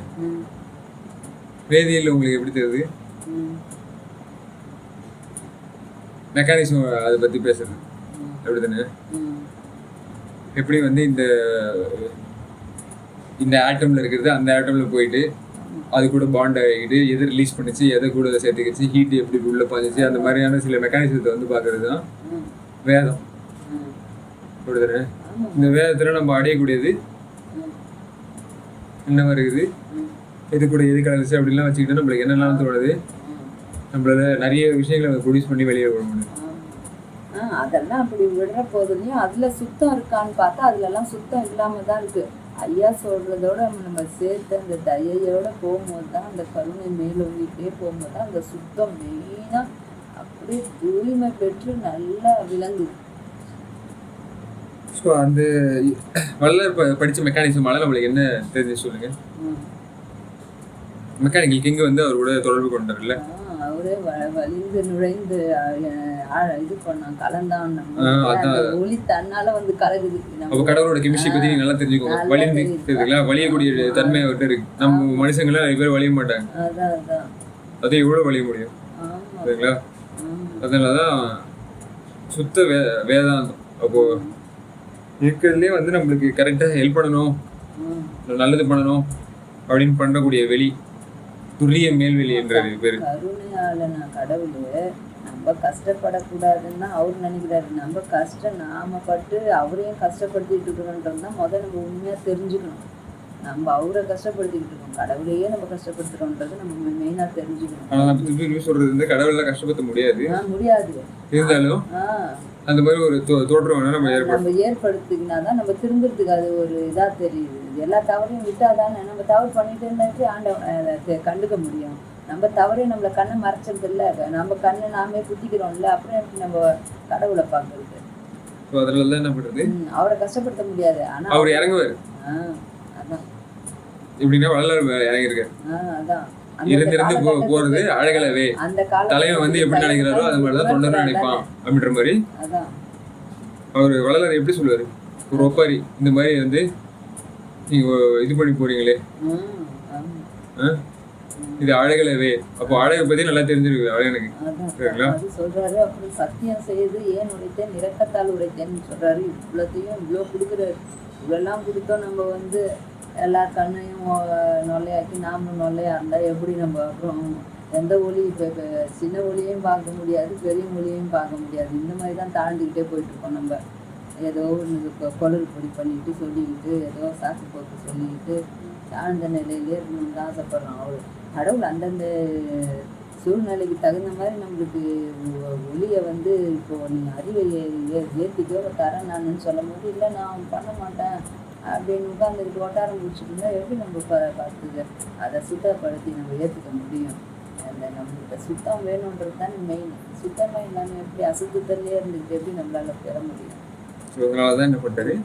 வேதியியல் உங்களுக்கு எப்படி தெரியுது மெக்கானிசம் அதை பத்தி பேசுறது அப்படித்தானே. எப்படி வந்து இந்த ஆட்டம்ல இருக்கிறது அந்த ஆட்டம்ல போயிட்டு அது கூட பாண்ட் ஆகிட்டு எதை ரிலீஸ் பண்ணிச்சு எதை கூட சேர்த்துக்கிச்சு ஹீட் எப்படி உள்ள பாஞ்சிச்சு அந்த மாதிரியான சில மெக்கானிசத்தை வந்து பார்க்கறது தான் வேதம் அப்படிதானே. இந்த வேதத்துல நம்ம அடையக்கூடியது என்ன இருக்குது எது கூட எது கலந்துச்சு அப்படிலாம் வச்சுக்கிட்டு நம்மளுக்கு என்னெல்லாம் தோணுது நம்மளால நிறைய விஷயங்களை ப்ரொடியூஸ் பண்ணி வெளியே விட முடியும். அதெல்லாம் அப்படி விடுற போதுலையும் அதுல சுத்தம் இருக்கான்னு பார்த்தா அதுலலாம் சுத்தம் இல்லாம தான் இருக்கு. ஐயா சொல்றதோட நம்ம சேர்த்து அந்த தயையோட போகும்போது தான் அந்த கருணை மேலோங்கிட்டே போகும்போது தான் அந்த சுத்தம் மெயினா அப்படியே தூய்மை பெற்று நல்லா விளங்குது. ஸோ அந்த வள்ளலார் படித்த மெக்கானிசமால நம்மளுக்கு என்ன தெரிஞ்சு சொல்லுங்க. மெக்கானிக்கல் கிங் வந்து அவர் கூட தொடர்பு கொண்டார்ல, அவரே வலிந்து நுழைந்து இது பண்ணான் கலந்தான் ஒளி தன்னால வந்து கலகுது. அப்ப கடவுளோட கெமிஸ்ட்ரி பத்தி நீங்க நல்லா தெரிஞ்சுக்கோங்க. வலிந்து தெரியுதுங்களா, வலியக்கூடிய தன்மை அவர்கிட்ட இருக்கு. நம்ம மனுஷங்கள நிறைய பேர் வலிய மாட்டாங்க, அது எவ்வளவு வலிய முடியும் சரிங்களா. அதனாலதான் சுத்த வேதாந்தம் அப்போ இருக்கிறதுலே வந்து நம்மளுக்கு கரெக்டா ஹெல்ப் பண்ணணும் நல்லது பண்ணணும் அப்படின்னு பண்ணக்கூடிய வெளி துரிய மேல்வெளி என்ற பேரு. கருணையாளனா கடவுள் நம்ம கஷ்டப்படக்கூடாதுன்னா அவர் நினைக்கிறாரு. நம்ம கஷ்டம் நாம பட்டு அவரையும் கஷ்டப்படுத்திட்டு இருக்கிறோன்றது தான் முதல்ல நம்ம உண்மையா தெரிஞ்சுக்கணும். நம்ம அவரை கஷ்டப்படுத்திக்கிட்டு இருக்கோம், கடவுளையே நம்ம கஷ்டப்படுத்துறோன்றது நம்ம மெயினா தெரிஞ்சுக்கணும். சொல்றது வந்து கடவுளை கஷ்டப்படுத்த முடியாது முடியாது இருந்தாலும் அந்த மாதிரி ஒரு தோற்றம் நம்ம ஏற்படுத்தினாதான் நம்ம திரும்புறதுக்கு அது ஒரு இதா தெரியுது. எல்லா தவறையும் விட்டாதானே நம்ம தவறு பண்ணிட்டு இருந்தாச்சு ஆண்டவனை கண்டுக்க முடியும். நம்ம தவறே நம்மள கண்ணை மறைச்சது இல்லை, நம்ம கண்ணை நாமே குத்திக்கிறோம்ல, அப்புறம் எப்படி நம்ம கடவுளை பார்க்கறது. அதனால என்ன பண்றது, அவரை கஷ்டப்படுத்த முடியாது. ஆனா அவர் இறங்குவாரு. அதான் எப்படின்னா வள்ளலார் இறங்கியிருக்காரு. அதான் இருந்து போறது அழகலவே தலைவன் வந்து எப்படி நினைக்கிறாரோ அது மாதிரிதான் தொண்டர் நினைப்பான் அப்படின்ற மாதிரி. அவரு வள்ளலார் எப்படி சொல்லுவாரு, ஒரு ஒப்பாரி இந்த மாதிரி வந்து நீங்க இது பண்ணி போறீங்களே இது அழகலவே, அப்போ அழகை பத்தி நல்லா தெரிஞ்சிருக்கு அழகனுக்கு சரிங்களா. சொல்றாரு அப்புறம் சத்தியம் செய்து ஏன் உடைத்தேன் இரக்கத்தால் உடைத்தேன்னு சொல்றாரு. இவ்வளோத்தையும் இவ்வளோ கொடுக்குறாரு. இவ்வளோலாம் கொடுத்தோம் நம்ம வந்து எல்லார் கண்ணையும் நொல்லையாக்கி நாமளும் நொல்லையா இருந்தால் எப்படி நம்ம அப்புறம் எந்த ஒளி இப்போ சின்ன ஒளியையும் பார்க்க முடியாது பெரிய ஒளியையும் பார்க்க முடியாது. இந்த மாதிரி தான் தாண்டிக்கிட்டே போயிட்டுருக்கோம். நம்ம ஏதோ ஒன்று கொடல் பொடி பண்ணிக்கிட்டு சொல்லிக்கிட்டு ஏதோ சாக்கு போக்கு சொல்லிக்கிட்டு தாழ்ந்த நிலையிலே இருக்கணும்னு தான் ஆசைப்படுறோம். கடவுள் அந்தந்த சூழ்நிலைக்கு தகுந்த மாதிரி நம்மளுக்கு ஒளியை வந்து இப்போது நீங்கள் அறிவை ஏற்றிக்கோ தரேன் நானுன்னு சொல்லும் போது இல்லை நான் பண்ண மாட்டேன் அப்படின்னு உட்காந்துக்கிட்டு ஒட்டாரம் முடிச்சுட்டுருந்தா எப்படி நம்ம பார்த்துக்க அதை சுத்தப்படுத்தி நம்ம ஏற்றுக்க முடியும். அந்த நம்மளுக்கு சுத்தம் வேணுன்றது தான் மெயின். சுத்தமாக இல்லாமல் எப்படி அசுத்தத்திலே இருந்துக்கிட்டு எப்படி நம்மளால பெற முடியும். ஸோ அதனால தான் என்ன பண்ணுறது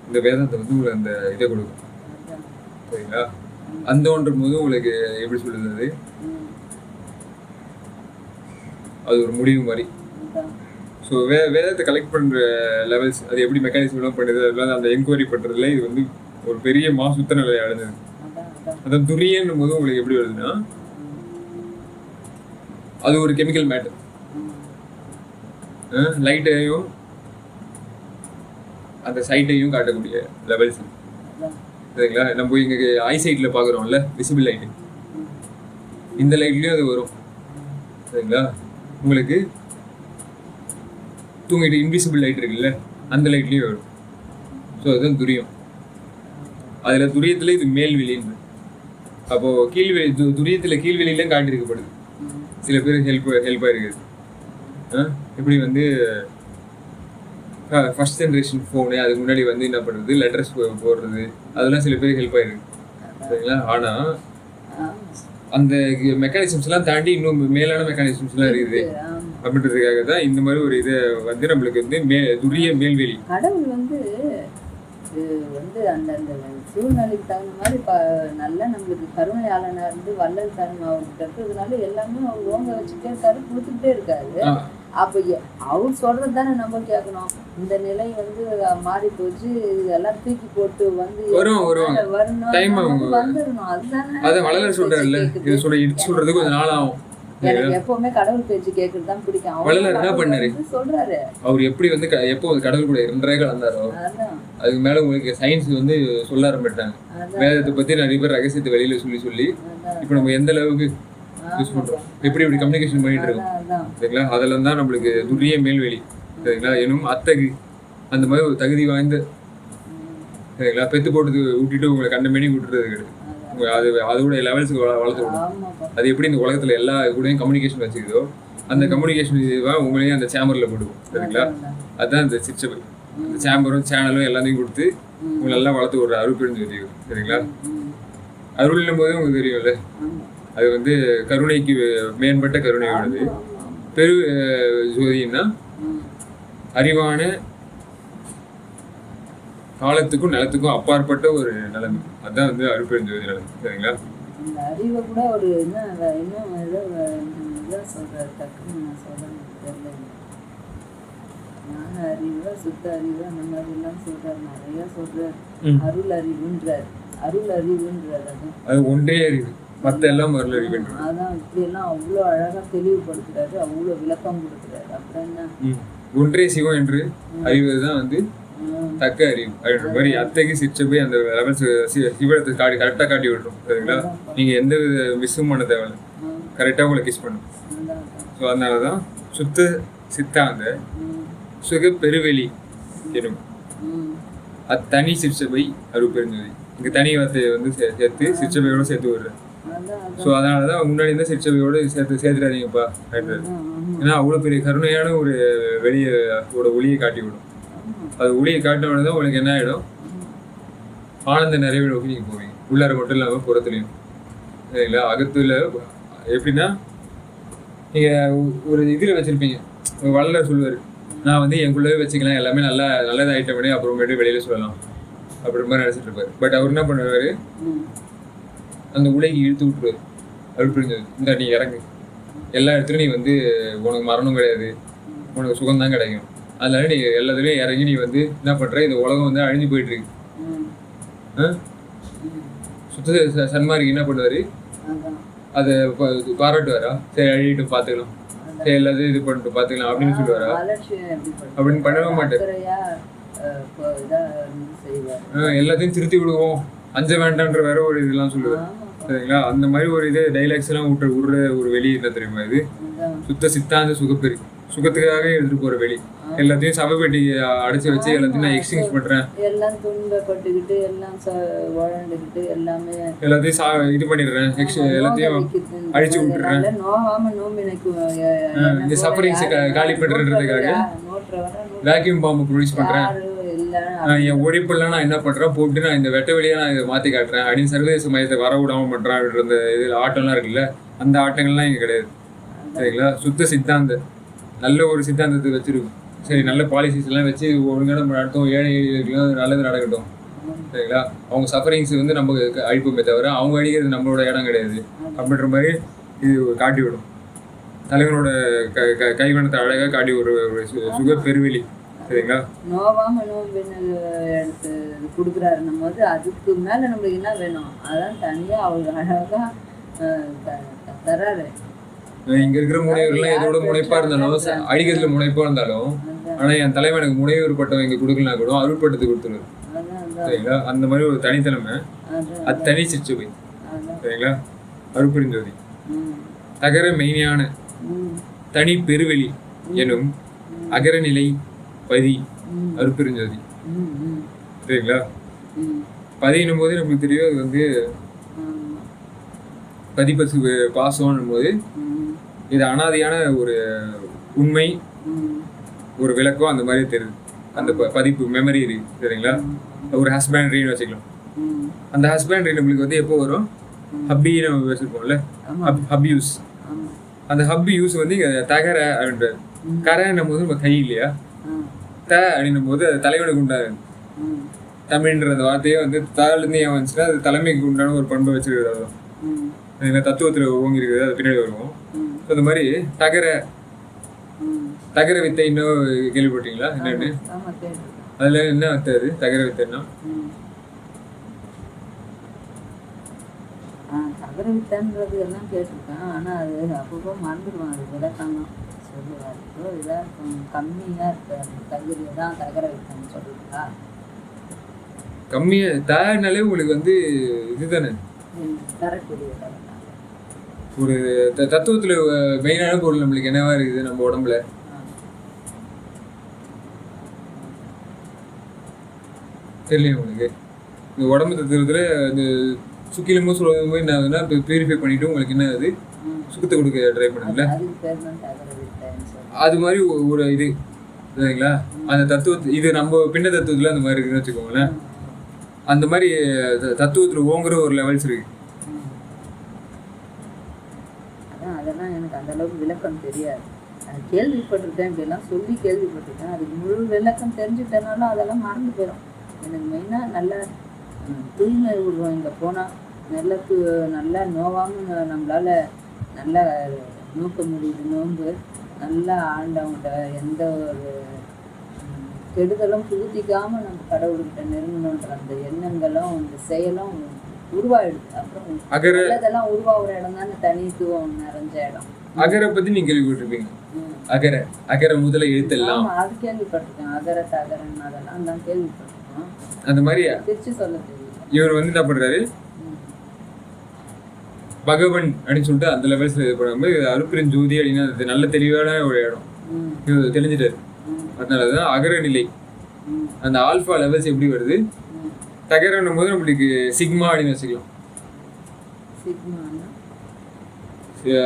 இந்த வேதத்தை வந்து உங்களுக்கு அந்த இதை கொடுக்கும் சரிங்களா. அந்த ஒன்றும் போது உங்களுக்கு எப்படி சொல்லுது அது ஒரு முடிவு மாதிரி. ஸோ வேதத்தை கலெக்ட் பண்ணுற லெவல்ஸ் அது எப்படி மெக்கானிசம் எல்லாம் பண்ணுறது அதெல்லாம் அந்த என்கொயரி பண்ணுறதுல இது வந்து ஒரு பெரிய சுத்த நிலையை அடைஞ்சது. அந்த துரியன்னும் போது உங்களுக்கு எப்படி வருதுன்னா அது ஒரு கெமிக்கல் மேட்டர். லைட்டையும் அந்த சைட்டையும் காட்டக்கூடிய லெவல்ஸ் சரிங்களா. நம்ம இங்க ஐசைட்ல பாக்குறோம்ல விசிபிள் லைட், இந்த லைட்லயும் அது வரும் சரிங்களா. உங்களுக்கு தூங்கிட்டு இன்விசிபிள் லைட் இருக்குல்ல அந்த லைட்லயும் வரும். ஸோ அதுதான் துரியம். அதுல துரியத்துல இது மேல்வெளின்னு. அப்போ கீழ்வெளி துரியத்துல கீழ்வெளியில காட்டியிருக்கப்படுது. சில பேர் ஹெல்ப்பா இருக்குது. இப்படி வந்து ஃபர்ஸ்ட் ஜென்ரேஷன் ஃபோனு அதுக்கு முன்னாடி வந்து என்ன பண்ணுறது லெட்டர்ஸ் போடுறது அதெல்லாம் சில பேருக்கு ஹெல்ப் ஆயிருக்கு சரிங்களா. ஆனால் அந்த மெக்கானிசம்ஸ்லாம் தாண்டி இன்னும் மேலான மெக்கானிசம்ஸ்லாம் இருக்குது அப்படின்றதுக்காக தான் இந்த மாதிரி ஒரு இதை வந்து நம்மளுக்கு வந்து துரிய மேல்வெளி. கடவுள் வந்து அந்த அந்த சூழ்நிலைக்கு தகுந்த மாதிரி நல்லா நம்மளுக்கு கருணையாளனா இருந்து வள்ளல் தன்மை அவருக்கு கட்டுறதுனால எல்லாமே அவர் ஓங்க வச்சுட்டே இருக்காரு, கொடுத்துக்கிட்டே இருக்காரு. அப்ப அவர் சொல்றது தானே நம்ம கேட்கணும். இந்த நிலை வந்து மாறி போச்சு, இதெல்லாம் தூக்கி போட்டு வந்து வரணும் வந்துடணும். அதுதானே வள்ளல் சொல்றாருல்ல. இது சொல்றதுக்கு கொஞ்சம் நாள் ஆகும். எனக்கு எப்பவுமே கடவுள் பேச்சு கேட்கறது தான் பிடிக்கும். வள்ளலார் என்ன பண்ணாரு சொல்றாரு, அவர் எப்படி வந்து எப்போ கடவுள் கூட 2 கலந்தாரோ அதுக்கு மேல உங்களுக்கு சயின்ஸ் வந்து சொல்ல ஆரம்பிட்டாங்க. வேதத்தை பத்தி நிறைய பேர் ரகசியத்தை வெளியில சொல்லி இப்ப நம்ம எந்த அளவுக்கு யூஸ் பண்றோம், எப்படி கம்யூனிகேஷன் பண்ணிட்டு இருக்கோம் சரிங்களா. அதெல்லாம் தான் நம்மளுக்கு துரிய மேல்வெளி சரிங்களா. எனும் அத்தகு அந்த மாதிரி ஒரு தகுதி வாய்ந்த சரிங்களா. பெத்து போட்டு விட்டுட்டு உங்களை கண்டமேனி விட்டுறது கிடையாது. அது அதோட லெவல்ஸுக்கு வளர்த்து விடும். அது எப்படி இந்த உலகத்துல எல்லா கூடயும் கம்யூனிகேஷன் வச்சுக்குதோ அந்த கம்யூனிகேஷன் இதுவாக உங்களையும் அந்த சேம்பர்ல போடுவோம் சரிங்களா. அதுதான் இந்த சிற்றபை. அந்த சேம்பரும் சேனலும் எல்லாத்தையும் கொடுத்து உங்களை எல்லாம் வளர்த்து விடுற அருள் பெருந்து தெரியும் சரிங்களா. அருள்னும் போதே உங்களுக்கு தெரியும்ல, அது வந்து கருணைக்கு மேம்பட்ட கருணையோடது. பெரு ஜோதினா அறிவான காலத்துக்கும் நிலத்துக்கும் அப்பாற்பட்ட ஒரு நிலைமை. அதுதான் வந்து அருட்பெருஞ்சோதி நிலைமை சரிங்களா. இந்த அறிவை கூட ஒரு இன்னும் ஏதோ இதான் சொல்றாரு, டக்குன்னு நான் சொல்றேன் தெரியல. ஞான அறிவு சுத்த அறிவு அந்த மாதிரி எல்லாம் சொல்றாரு, நிறைய சொல்றாரு. அருள் அறிவுன்றார், அருள் அறிவுன்றார். அது ஒன்றே அறிவு, மற்ற எல்லாம் அருள் அறிவு. அதான் இப்படி எல்லாம் அவ்வளோ அழகா தெளிவுபடுத்துறாரு, அவ்வளோ விளக்கம் கொடுக்குறாரு. அப்புறம் என்ன ஒன்றே சிவம் என்று அறிவதுதான் வந்து தக்க அறிவு அப்படின்ற மாதிரி அத்தகைய சிற்றபை அந்த லெவல்ஸ் சிவத்தை கரெக்டாக காட்டி விட்டுரும் சரிங்களா. நீங்க எந்த வித மிஸ்ஸும் பண்ண தேவையில்லை, கரெக்டாக உங்களை கிஸ் பண்ணும். ஸோ அதனாலதான் சுத்த சித்தாந்த சுக பெருவெளி எனும் அத்தனி சிற்றபை அருள் பெருஞ்சோதி. இங்க தனி வார்த்தையை வந்து சேர்த்து சிற்றபையோட சேர்த்து விடுறேன். ஸோ அதனாலதான் முன்னாடி இருந்த சிற்றபையோட சேர்த்துடாதீங்கப்பா அப்படின்றது. ஏன்னா அவ்வளவு பெரிய கருணையான ஒரு வெளியோட ஒளியை காட்டி விடும். அது ஒளியை காட்டினோட தான் உங்களுக்கு என்ன ஆகிடும், ஆனந்த நிறைவை நோக்கி நீங்கள் போவீங்க. உள்ளார மட்டும் இல்லாமல் புறத்துலையும் சரிங்களா. அகத்துல எப்படின்னா நீங்கள் ஒரு இதில் வச்சுருப்பீங்க. வள்ளலார் சொல்லுவார், நான் வந்து எங்குள்ளவே வச்சுக்கலாம், எல்லாமே நல்லதாகிட்ட பண்ணி அப்புறமேட்டு வெளியில் சொல்லலாம் அப்படி மாதிரி நினச்சிட்டு இருப்பார். பட் அவர் என்ன பண்ணுவார், அந்த உலகி இழுத்து விட்டுருவார். அப்படி புரிஞ்சது, இந்த நீ இறங்கு, எல்லா இடத்துலையும் நீ வந்து உனக்கு மரணம் கிடையாது, உனக்கு சுகம்தான் கிடைக்கும். அதனால நீ எல்லாத்துலேயும் இறங்கி நீ வந்து என்ன பண்ற, இந்த உலகம் வந்து அழிஞ்சு போயிட்டு இருக்கு. சுத்த சன்மார்க்கு என்ன பண்ணுவாரு, அதை பாராட்டுவாரா, சரி அழிட்டு பார்த்துக்கலாம், சரி எல்லாத்தையும் இது பண்ணிட்டு பார்த்துக்கலாம் அப்படின்னு சொல்லுவாரா? அப்படின்னு பண்ணவே மாட்டார். எல்லாத்தையும் திருத்தி விடுவோம், அஞ்ச வேண்டான்ற வேற ஒரு இதெல்லாம் சொல்லுவார் சரிங்களா. அந்த மாதிரி ஒரு இது டைலாக்ஸ் எல்லாம் விடுற ஒரு வெளி என்ன தெரியுமா, இது சுத்த சித்தாந்த சுகப்பெரு, சுகத்துக்காக எடுத்துட்டு போற வெளி. எல்லாத்தையும் சபை பெட்டி அடைச்சி வச்சு எல்லாத்தையும் நான் எக்ஸ்சேஞ்ச் பண்றேன், எல்லாம் துன்பப்பட்டுக்கிட்டு எல்லாம் வாழ்ந்துக்கிட்டு எல்லாமே எல்லாத்தையும் இது பண்ணிடுறேன், எல்லாத்தையும் அழிச்சு விட்டுறேன். இந்த சஃபரிங்ஸ் காலி பண்றதுக்காக வேக்யூம் பாம்பு ப்ரொடியூஸ் பண்றேன். என் உழைப்பெல்லாம் நான் என்ன பண்றேன், போட்டு நான் இந்த வெட்ட வெளியா நான் இதை மாத்தி காட்டுறேன் அப்படின்னு சர்வதேச மையத்தை வர விடாம பண்றேன் அப்படின்ற இதுல ஆட்டம்லாம் இருக்குல்ல, அந்த ஆட்டங்கள்லாம் இங்க கிடையாது சரிங்களா. சுத்த சித்தாந்த நல்ல ஒரு சித்தாந்தத்தை வச்சிருக்கும் சரி, நல்ல பாலிசிஸ் எல்லாம் வச்சு ஒழுங்கான நடத்தும், ஏழை எளியர்களுக்கு நல்லது நடக்கட்டும் சரிங்களா. அவங்க சஃபரிங்ஸ் வந்து நம்ம அழிப்புமே தவிர அவங்க அழிக்கிறது நம்மளோட இடம் கிடையாது அப்படின்ற மாதிரி இது காட்டி விடும். தலைவனோட கைவனத்தை அழகாக காட்டி ஒரு சுக பெருவெளி சரிங்களா? நோவாம நோம்பின்னு எடுத்து கொடுக்குறாருன்னும் போது அதுக்கு மேல நம்மளுக்கு என்ன வேணும்? அதான் தனியா அவரு அழகா தர்றாரு. இங்க இருக்கிற முனைவர்கள்லாம் எதோட முனைப்பா இருந்தாலும் அடிக்கிறதுல முனைப்பா இருந்தாலும், ஆனா என் தலைவன் எனக்கு முனைவர் பட்டம் இங்க கொடுக்கலாம் கூட அருள் பட்டத்தை கொடுத்துருவாரு. சரிங்களா? அந்த மாதிரி ஒரு தனித்தன்மை, அது தனி சிற்சுவை. சரிங்களா? அருட்பெருஞ்சோதி தகர மெய்ஞான தனி பெருவெளி எனும் அகரநிலை பதி அருட்பெருஞ்சோதி. சரிங்களா? பதினும் போது நம்மளுக்கு தெரியும் அது வந்து பதிப்பசு பாசம் போது இது அனாதியான ஒரு உண்மை, ஒரு விளக்கம் அந்த மாதிரி தெரியுது. அந்த பதிப்பு மெமரி இருக்கு. சரிங்களா? ஒரு ஹஸ்பண்ட்ரின்னு வச்சுக்கலாம். அந்த ஹஸ்பண்ட்ரி நம்மளுக்கு வந்து எப்போ வரும்? ஹப்பி நம்ம வச்சிருப்போம்ல, ஹப் யூஸ். அந்த ஹப் யூஸ் வந்து தகர அப்படின்றது. கரைன்னும் போது நம்ம கை இல்லையா, த அப்படின்னும் போது அது தலைவனுக்கு உண்டாது. தமிழ்ன்ற அந்த வார்த்தையே வந்து தாலேருந்து ஏன் வந்துச்சுன்னா அது தலைமைக்கு உண்டான ஒரு பண்பை வச்சிருக்கிறது. தத்துவத்துல ஓங்கி இருக்குது, அது பின்னாடி வருவோம். அந்த மாதிரி தகர வித்தை இன்னும் கேள்விப்பட்டீங்களா? என்னன்னு அதுல என்ன அர்த்தம்? அது தகர வித்தைன்னா தகர வித்தைன்றது எல்லாம் கேட்டிருக்கேன். ஆனா அது அப்பப்போ மறந்துடுவான். அது விளக்கம் சொல்லுவார். இதா கம்மியா இருக்கு அந்த தகுதியை தான் தகர வித்தைன்னு சொல்லுவீங்களா? கம்மியா தயாரினாலே உங்களுக்கு வந்து இதுதானே தரக்கூடிய ஒரு தத்துவத்துல மெயினான பொருள் நம்மளுக்கு என்னவா இருக்குது நம்ம உடம்புல? தெரியல உங்களுக்கு. இந்த உடம்பு தத்துவத்துல இந்த சுக்கிலமும் சொல்லும் போது என்ன ஆகுதுன்னா இப்போ பியூரிஃபை பண்ணிட்டு உங்களுக்கு என்ன ஆகுது? சுத்தத்தை கொடுக்க ட்ரை பண்ணுங்களா? அது மாதிரி ஒரு இது சரிங்களா? அந்த தத்துவத்து இது நம்ம பின்ன தத்துவத்துல அந்த மாதிரி இருக்குன்னு வச்சுக்கோங்களேன். அந்த மாதிரி தத்துவத்துல ஓங்குற ஒரு லெவல்ஸ் இருக்கு. அதெல்லாம் எனக்கு அந்த அளவுக்கு விளக்கம் தெரியாது. கேள்விப்பட்டிருக்கேன், இப்படிலாம் சொல்லி கேள்விப்பட்டிருக்கேன். அதுக்கு முழு விளக்கம் தெரிஞ்சுட்டனாலும் அதெல்லாம் மறந்து போயிடும். எனக்கு மெயினாக நல்லா தூய்மை விடுவோம். இங்கே போனால் நல்லா நோவாமல் நம்மளால் நல்லா நோக்க முடியுது. நோன்பு நல்லா ஆண்டவங்கிட்ட எந்த ஒரு கெடுதலும் புகுத்திக்காமல் நம்ம கடவுள்கிட்ட நெருங்கணுன்ற அந்த எண்ணங்களும் அந்த செயலும் உருவாயிடுது. அப்புறம் இதெல்லாம் உருவாகிற இடம் தானே தனித்துவம் நிறைஞ்ச இடம். அகர பத்தி நீங்க கேள்விப்பட்டிருப்பீங்க. அகர முதல எழுத்தெல்லாம் அது கேள்விப்பட்டிருக்கேன். அகர தகரன் அதெல்லாம் தான் கேள்விப்பட்டிருக்கோம். அந்த மாதிரி பிரிச்சு சொல்ல தெரியும். இவர் வந்து என்ன பண்றாரு? பகவன் அப்படின்னு சொல்லிட்டு அந்த லெவல்ஸ்ல இது பண்ணும்போது அருட்பெருஞ்சோதி அப்படின்னா அது நல்ல தெளிவான ஒரு இடம். இவர் தெரிஞ்சிட்டாரு. அதனாலதான் அகர நிலை அந்த ஆல்பா லெவல்ஸ் எப்படி வருது? தகரன்னும் போது நம்மளுக்கு சிக்மா அப்படின்னு வச்சுக்கலாம்.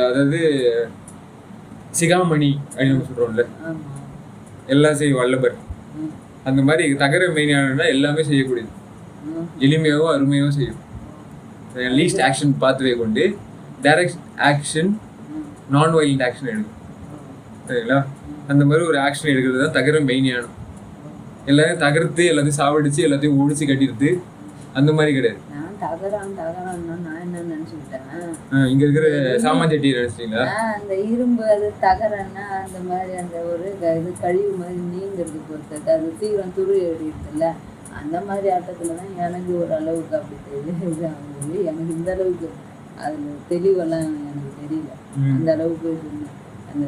அதாவது சிகாமணி அப்படின்னு நம்ம சொல்றோம்ல, எல்லாம் செய்யும் வல்லபர். அந்த மாதிரி தகர மெயினானா எல்லாமே செய்யக்கூடியது, எளிமையாகவும் அருமையாகவும் செய்யும். லீஸ்ட் ஆக்ஷன் பாத்வே கொண்டு டைரக்ட் ஆக்ஷன், நான் வயலண்ட் ஆக்ஷன் எடுக்கும். சரிங்களா? அந்த மாதிரி ஒரு ஆக்ஷன் எடுக்கிறது தான் தகர மெயினானம். எல்லாத்தையும் தகர்த்து எல்லாத்தையும் சாவடிச்சு எல்லாத்தையும் ஒடிச்சு கட்டிடுது அந்த மாதிரி கிடையாது. இங்க இருக்கிற சாமான்சட்டி நினைச்சிட்டீங்களா? அந்த இரும்பு அது தகரன்னா அந்த மாதிரி அந்த ஒரு இது கழிவு மாதிரி நீங்கிறது பொறுத்தது அது சீக்கிரம் துரு ஏறிடுதுல்ல. அந்த மாதிரி ஆட்டத்துலதான் எனக்கு ஒரு அளவுக்கு அப்படி தெரியுது. எனக்கு இந்த அளவுக்கு அதுல தெளிவெல்லாம் எனக்கு தெரியல. அந்த அளவுக்கு அந்த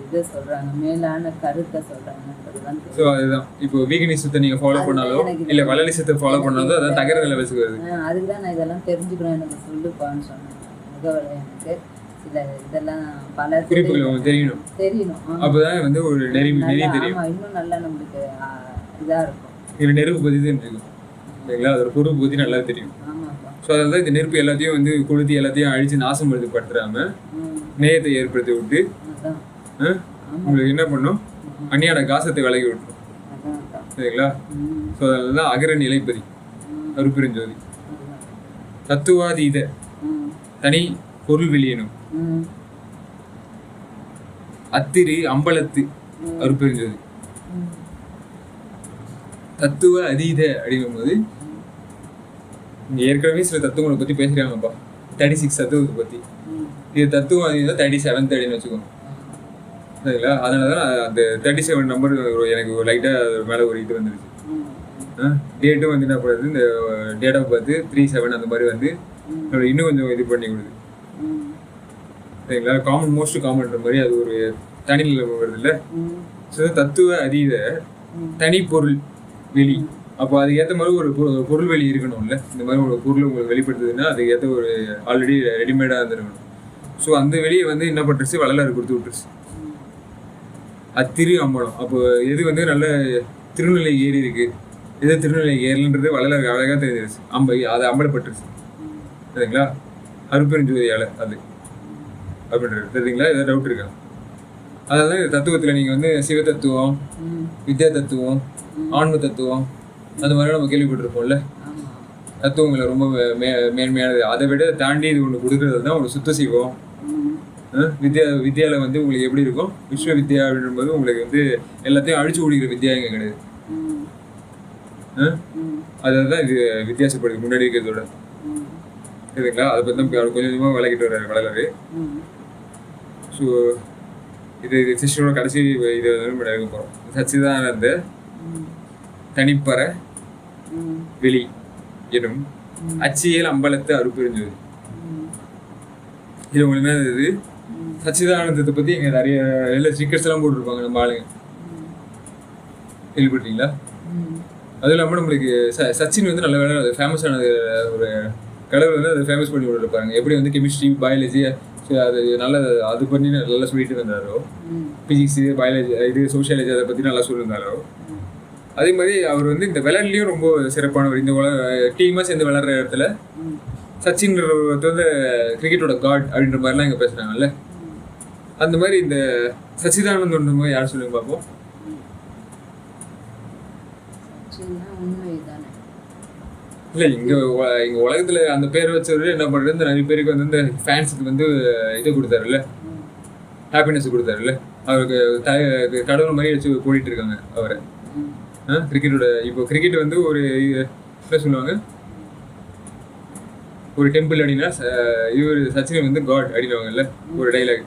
இதை சொல்றாங்க, மேலான கருத்தை சொல்றாங்கன்றதுதான். சோ அதுதான் இப்போ வீகனிசத்தை நீங்க ஃபாலோ பண்ணாலும் இல்ல வளலிசத்தை ஃபாலோ பண்ணாலும் அதான் தகர லெவல்ஸ்க்கு வருது. அதுக்குதான் நான் இதெல்லாம் தெரிஞ்சுக்கணும், எனக்கு சொல்லுப்பான்னு சொன்னேன். முகவலை எனக்கு சில இதெல்லாம் பல குறிப்புகள் தெரியணும். அப்பதான் வந்து ஒரு நெறி தெரியும். இன்னும் நல்லா நம்மளுக்கு இதா இருக்கும். இது நெருப்பு பத்தி தெரிஞ்சுக்கும். சரிங்களா? அதோட பொறுப்பு பத்தி நல்லா தெரியும். ஸோ அதனால இந்த நெருப்பு எல்லாத்தையும் வந்து கொளுத்தி எல்லாத்தையும் அழிச்சு நாசம் படுத்தாம நேயத்தை ஏற்படுத்தி விட்டு உங்களுக்கு என்ன பண்ணும்? அந்நியான காசத்தை விலகி விட்டுரும். சரிங்களா? ஸோ அதனாலதான் அகர நிலைப்பதி அருட்பெருஞ்சோதி. தத்துவாதீத தனி பொருள் வெளியனும் அத்திரி அம்பலத்து அருட்பெருஞ்சோதி. தத்துவ அதீத அப்படிங்கும் போது இங்க ஏற்கனவே சில தத்துவங்களை பத்தி பேசுறாங்கப்பா. 36 தத்துவத்தை பத்தி. இது தத்துவம் அதீத 37 அப்படின்னு வச்சுக்கோங்க. சரிங்களா? அதனாலதான் அந்த 37 நம்பர் எனக்கு லைட்டா மேல ஒரு இது வந்துருச்சு. டேட்டும் வந்து என்ன பண்ணுறது, இந்த டேட் ஆஃப் பர்த் 37 அந்த மாதிரி வந்து இன்னும் கொஞ்சம் இது பண்ணி கொடுது. சரிங்களா? மோஸ்ட் காமன்ற மாதிரி அது ஒரு தனி நிலைமை வருது இல்லை. ஸோ தத்துவ அதீத தனி பொருள் வெளி. அப்போ அதுக்கு ஏற்ற மாதிரி ஒரு பொருள் வெளி இருக்கணும்ல. இந்த மாதிரி ஒரு பொருள் உங்களுக்கு வெளிப்படுத்துதுன்னா அதுக்கு ஏற்ற ஒரு ஆல்ரெடி ரெடிமேடாக இருந்திருக்கணும். ஸோ அந்த வெளியை வந்து என்ன பண்ணுறது, வள்ளலார் கொடுத்து விட்டுருச்சு. திரு அம்பலம். அப்போ எது வந்து நல்ல திருநிலை ஏறி இருக்கு, எது திருநிலை ஏறலன்றது வள்ளலாருக்கு அழகாக தெரிஞ்சிருச்சு. அதை அம்பலப்பட்டுருச்சு. சரிங்களா? அருட்பெருஞ்சோதியால அது அப்படின்றது தெரியுங்களா? ஏதாவது டவுட் இருக்கா? அதாவது தத்துவத்தில் நீங்கள் வந்து சிவ தத்துவம், வித்யா தத்துவம், ஆன்ம தத்துவம் அந்த மாதிரிலாம் நம்ம கேள்விப்பட்டிருப்போம்ல. தத்துவங்களை ரொம்ப மேன்மையானது. அதை விட தாண்டி இது ஒன்று கொடுக்கறது தான் ஒரு சுத்த சிவம். வித்யால வந்து உங்களுக்கு எப்படி இருக்கும், விஸ்வ வித்யா அப்படின்ற போது உங்களுக்கு வந்து எல்லாத்தையும் அழிச்சு குடிக்கிற வித்யா இங்கே கிடையாது. அதான் இது வித்தியாசப்படுது முன்னாடி இருக்கிறதோட. சரிங்களா? அதை பற்றி தான் கொஞ்சம் கொஞ்சமாக விளக்கிட்டு வர்றாரு வள்ளலார். ஸோ இது சிஸ்டரோட கடைசி இதை வந்து எடுக்க போகிறோம். சச்சிதானந்த தனிப்பற வெளி எனும் அச்சியல் அம்பலத்து அருட்பெருஞ்சோதி. இது உங்களுக்கு என்ன இது சச்சிதானந்தத்தை பற்றி இங்கே நிறைய எல்லா ஸ்டிக்கர்ஸ் எல்லாம் போட்டுருப்பாங்க நம்ம ஆளுங்க. கேள்விப்பட்டீங்களா? அதுவும் இல்லாமல் நம்மளுக்கு சச்சின் வந்து நல்ல வேலை அது ஃபேமஸான ஒரு கடவுள் வந்து அதை ஃபேமஸ் பண்ணி விட்டுருப்பாங்க. எப்படி வந்து கெமிஸ்ட்ரி, பயாலஜி அது நல்ல அது பண்ணி நல்லா சொல்லிட்டு இருந்தாரோ, பிசிக்ஸு, பயாலஜி, இது சோஷியாலஜி அதை பற்றி நல்லா சொல்லியிருந்தாரோ, அதே மாதிரி அவர் வந்து இந்த விளையாட்லையும் ரொம்ப சிறப்பானவர். இந்த டீமாக சேர்ந்து விளையாடுற இடத்துல சச்சின் வந்து கிரிக்கெட்டோட காட் அப்படின்ற மாதிரிலாம் இங்கே பேசுகிறாங்கல்ல. அந்த மாதிரி இந்த சச்சிதானந்தன்ற மாதிரி யார் சொல்லுங்க பார்ப்போம். இல்லை, இங்கே உலகத்தில் அந்த பேர் வச்சவர் என்ன பண்ணுறது, இந்த நிறைய பேருக்கு வந்து இந்த ஃபேன்ஸுக்கு வந்து இது கொடுத்தாருல்ல, ஹாப்பினஸ் கொடுத்தாருல்ல. அவருக்கு கடவுள் மாதிரி வச்சு கூட்டிகிட்டு இருக்காங்க அவரை. கிரிக்கெட்டோட இப்போ கிரிக்கெட் வந்து ஒரு என்ன சொல்லுவாங்க, ஒரு டெம்பிள் அப்படின்னா இவர் சச்சின் வந்து காட் அப்படின்வாங்கல்ல. ஒரு டைலாக்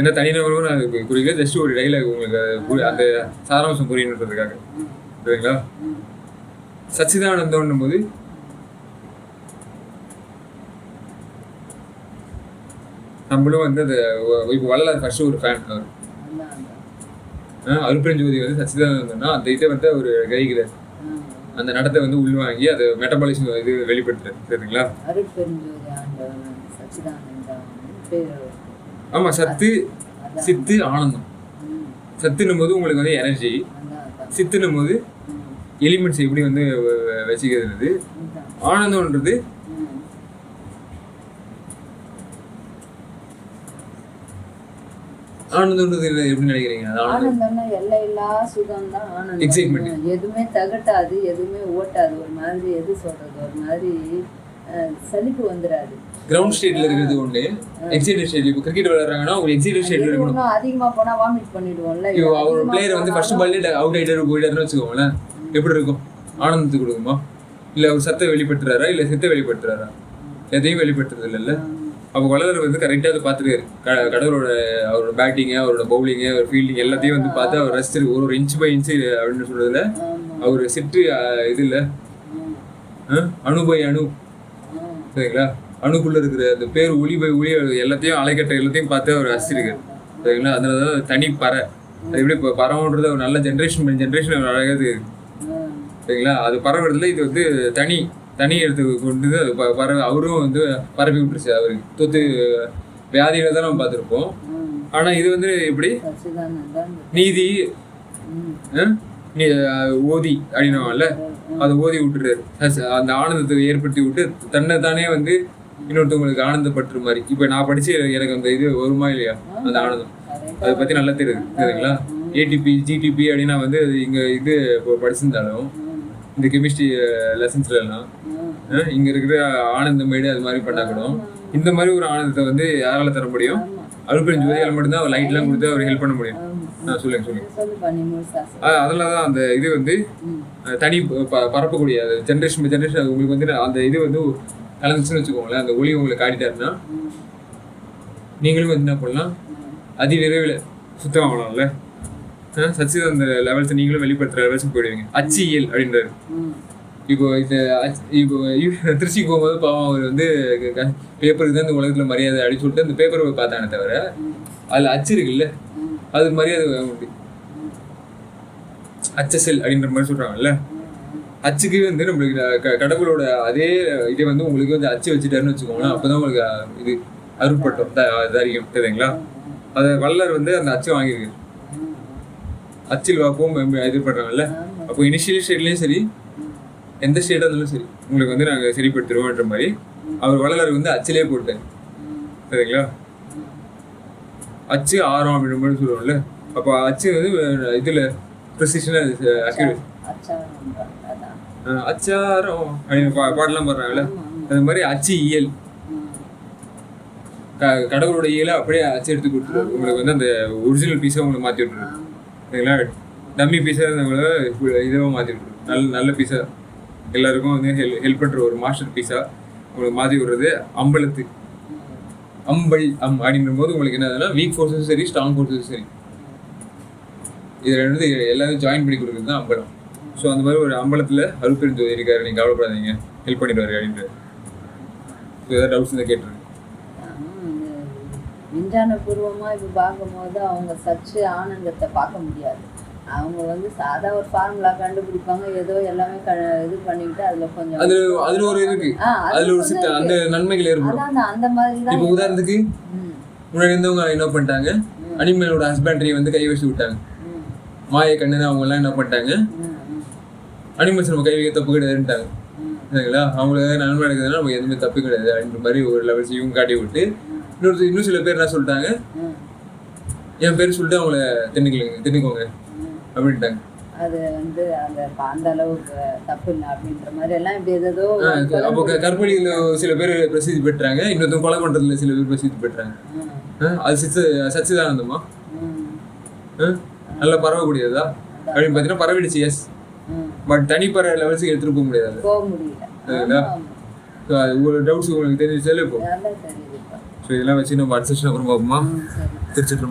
என்ன தனிநபரும் அது குறிக்கல, ஜஸ்ட் ஒரு டைலாக் உங்களுக்கு அந்த சாராம்சம் புரியணுன்றதுக்காக. சரிங்களா? சச்சிதானந்தம் போது நம்மளும் வந்து அந்த இப்போ வள்ளலார் ஃபர்ஸ்ட் ஒரு ஃபேன். அவர் அருட்பெருஞ்சோதி வந்து சச்சிதானந்தம்னா அந்த இதை வந்து அவர் கிரகிக்கிறார். அந்த நடத்தை வந்து உள்வாங்கி அதை மெட்டபாலிசம் இது வெளிப்படுத்துறாரு. சரிங்களா? ஆமாம், சத்து சித்து ஆனந்தம். சத்துன்னும் போது உங்களுக்கு வந்து எனர்ஜி, சித்துன்னும் போது எலிமெண்ட்ஸ் எப்படி வந்து வச்சுக்கிறது, ஆனந்தம்ன்றது ஆனந்தம்ன்றது எப்படி நினைக்கிறீங்க? ஆனந்தம்னா எல்லையில்லா சுகம் தான் ஆனந்தம். எக்ஸைட்மெண்ட். எதுவுமே தகட்டாது, எதுவுமே ஓட்டாது. ஒரு மாதிரி எது சொல்றது, ஒரு மாதிரி சலிப்பு வந்துடாது. கிரவுண்ட் ஸ்டேட்ல இருக்கிறது ஒண்ணு, எக்ஸைட்டட் ஸ்டேட். இப்போ கிரிக்கெட் விளையாடுறாங்கன்னா ஒரு எக்ஸைட்டட் ஸ்டேட்ல இருக்கணும். அதிகமா போனா வாமிட் பண்ணிடுவோம்ல. இப்போ அவர் பிளேயர் வந்து ஃபர்ஸ்ட் பால்ல அவுட் ஆயிட்டாரு போயிட்டாருன்னு வச்சுக்கோங்களேன், எப்படி இருக்கும்? ஆனந்தத்துக்கு கொடுக்குமா? இல்ல அவர் சத்தை வெளிப்படுத்துறாரா, இல்ல சித்தை வெளிப்படுத்துறாரா? எதையும் வெளிப்படுத்துறது இல்லைல்ல. அப்போ வள்ளலார் வந்து கரெக்டாக அதை பார்த்துருக்காரு. கடவுளோட அவரோட பேட்டிங்கு, அவரோட பவுலிங்கு, அவர் ஃபீல்டிங் எல்லாத்தையும் வந்து பார்த்து அவர் ரசிச்சு ஒரு இன்ச் பை இன்ச்சு அப்படின்னு சொல்றதுல அவர் சிற்று இது இல்லை, அணு பை அணு. சரிங்களா? அணுக்குள்ள இருக்கிற அந்த பேர் ஒளி பை ஒளி எல்லாத்தையும் அலைக்கட்ட எல்லாத்தையும் பார்த்து அவர் ரசிச்சிருக்காரு. சரிங்களா? அதனால தான் தனி பறை. அது எப்படி இப்போ பறவைன்றது ஒரு நல்ல ஜென்ரேஷன் அவர் அழகாது. சரிங்களா? அது பறவைறதுல இது வந்து தனி இடத்துக்கு கொண்டு அது பறவை அவரும் வந்து பரப்பி விட்டுருச்சு. அவருக்கு தொத்து வியாதிகளை தான் நம்ம பார்த்துருப்போம். ஆனால் இது வந்து எப்படி நீதி ஓதி அப்படின்னுவாங்கல்ல, அதை ஓதி விட்டுறாரு. அந்த ஆனந்தத்தை ஏற்படுத்தி விட்டு தன்னை தானே வந்து இன்னொருத்தவங்களுக்கு ஆனந்தப்பட்டுற மாதிரி. இப்போ நான் படிச்சு எனக்கு அந்த இது வருமா இல்லையா, அந்த ஆனந்தம் அதை பற்றி நல்லா தெரியுது. சரிங்களா? ஏடிபி ஜிடிபி அப்படின்னா வந்து இங்கே இது இப்போ படிச்சிருந்தாலும் இந்த கெமிஸ்ட்ரி லெசன்ஸ்லாம் இங்கே இருக்கிற ஆனந்தமேடு அது மாதிரி பண்ணா கூட இந்த மாதிரி ஒரு ஆனந்தத்தை வந்து யாரால தர முடியும்? அருட்பெருஞ்சோதியால் மட்டும்தான் அவர் லைட்லாம் கொடுத்து அவர் ஹெல்ப் பண்ண முடியும். சொல்லுங்க. அதனால தான் அந்த இது வந்து தனி பரப்பக்கூடிய ஜென்ரேஷன் உங்களுக்கு வந்து அந்த இது வந்து கலந்துச்சுன்னு வச்சுக்கோங்களேன். அந்த ஒளி உங்களுக்கு காட்டிட்டாருன்னா நீங்களும் வந்து என்ன பண்ணலாம், அதிவிரைவில் சுத்தம் ஆகலாம்ல. சச்சிதானந்த லெவல்ஸ் நீங்களும் வெளிப்படுத்துற லெவல்ஸுக்கு போயிடுவீங்க. அச்சியல் அப்படின்றாரு. இப்போ திருச்சிக்கு போகும்போது பாவம் அவர் வந்து பேப்பருக்கு தான் இந்த உலகத்துல மரியாதை அப்படின்னு சொல்லிட்டு அந்த பேப்பரை பார்த்தானே தவிர அதுல அச்சு இருக்குல்ல, அது மரியாதை உண்டு. அச்சசெல் அப்படின்ற மாதிரி சொல்றாங்கல்ல. அச்சுக்கு வந்து நம்மளுக்கு கடவுளோட அதே இதை வந்து உங்களுக்கு வந்து அச்சு வச்சுட்டாருன்னு வச்சுக்கோங்களேன். அப்பதான் உங்களுக்கு இது அருட்பட்டம் அறியும் தெரியுங்களா. அதை வள்ளலார் வந்து அந்த அச்சை வாங்கியிருக்கு. அச்சில் வாப்போம் இது பண்றாங்கல்ல. அப்போ இனிஷியல் ஸ்டேட்லயும் சரி எந்த ஸ்டேட்டா இருந்தாலும் சரி உங்களுக்கு வந்து நாங்க சரிப்படுத்திடுவோம்ன்ற மாதிரி அவர் வள்ளலார் வந்து அச்சிலே போட்டார் சரிங்களா. அச்சு ஆரம் அப்படின்ற மாதிரி சொல்லுவோம்ல. அப்போ அச்சு வந்து இதுல ப்ரெசிஷனா அக்யூரேட் அச்சாரம் அப்படின்னு பாடலாம் பாடுறாங்கல்ல. அது மாதிரி அச்சு இயல் கடவுளோட இயலை அப்படியே அச்சு எடுத்து கொடுத்துருவாரு உங்களுக்கு வந்து அந்த ஒரிஜினல் பீஸை உங்களுக்கு மாற்றி விட்டுருது சரிங்களா. டம்மி பீஸாக இருந்தவங்கள இதுவாக மாற்றி விட்டுரு. நல்ல பீஸாக எல்லாருக்கும் வந்து ஹெல்ப் பண்ணுற ஒரு மாஸ்டர் பீஸாக உங்களுக்கு மாற்றி விடுறது. அம்பலத்து அம்பல் அப்படின்ற போது உங்களுக்கு என்ன ஆகுதுன்னா வீக் ஃபோர்ஸஸும் சரி ஸ்ட்ராங் ஃபோர்ஸஸும் சரி இதில் இருந்து எல்லாரும் ஜாயின் பண்ணி கொடுக்குறது தான் அம்பலம். ஸோ அந்த மாதிரி ஒரு அம்பலத்தில் அருட்பெருஞ்சோதி இருக்காரு, நீங்கள் கவலைப்படாதீங்க, ஹெல்ப் பண்ணிடுவாரு அப்படின்ட்டு. ஏதாவது டவுட்ஸ் இருந்தால் கேட்டுருக்கு. விஞ்ஞான பூர்வமாக இப்போ பார்க்கும்போது அவங்க சச்சு ஆனந்தத்தை பார்க்க முடியாது. அவங்க வந்து சாதா ஒரு ஃபார்முலா கண்டுபிடிப்பாங்க, ஏதோ எல்லாமே இது பண்ணிக்கிட்டு அதில் கொஞ்சம் அதில் ஒரு இருக்கு, அதில் ஒரு சித்த அந்த நன்மைகள் ஏற்படும். அந்த மாதிரி தான். இப்போ உதாரணத்துக்கு முன்னாடி இருந்தவங்க என்ன பண்ணிட்டாங்க, அனிமலோட ஹஸ்பண்ட்ரி வந்து கை வச்சு விட்டாங்க. மாய கண்ணு அவங்க எல்லாம் என்ன பண்ணிட்டாங்க, அனிமல்ஸ் நம்ம கை வைக்க தப்பு கிடையாதுன்ட்டாங்க சரிங்களா. அவங்களுக்கு நன்மை நடக்குதுன்னா நமக்கு எதுவுமே தப்பு கிடையாது அப்படின்ற மாதிரி ஒரு லெவல்ஸ் இவங்க காட்டி விட்டு இன்னும் சில பேர் என்ன சொல்லிட்டாங்க, என் பேர் சொல்லிட்டு அவங்கள தின்னுக்கோங்க அப்படின்ட்டாங்க. அது வந்து அந்த அளவுக்கு தப்பு இல்லை அப்படின்ற மாதிரி எல்லாம் இப்படி ஏதோ. அப்போ கற்பழியில சில பேர் பிரசித்தி பெற்றாங்க, இன்னொருத்தவங்க கொலை பண்றதுல சில பேர் பிரசித்தி பெற்றாங்க. அது சச்சிதானந்தமா நல்லா பரவக்கூடியதா அப்படின்னு பார்த்தீங்கன்னா பரவிடுச்சு. எஸ், பட் தனிப்பற லெவல்ஸுக்கு எடுத்துட்டு போக முடியாது. ஒரு டவுட்ஸ் உங்களுக்கு தெரிஞ்சிச்சாலே இப்போ. ஸோ இதெல்லாம் வச்சு நம்ம அடுத்த செஷன் அப்புறம் பார்ப்போமா. திருச்சிட்டு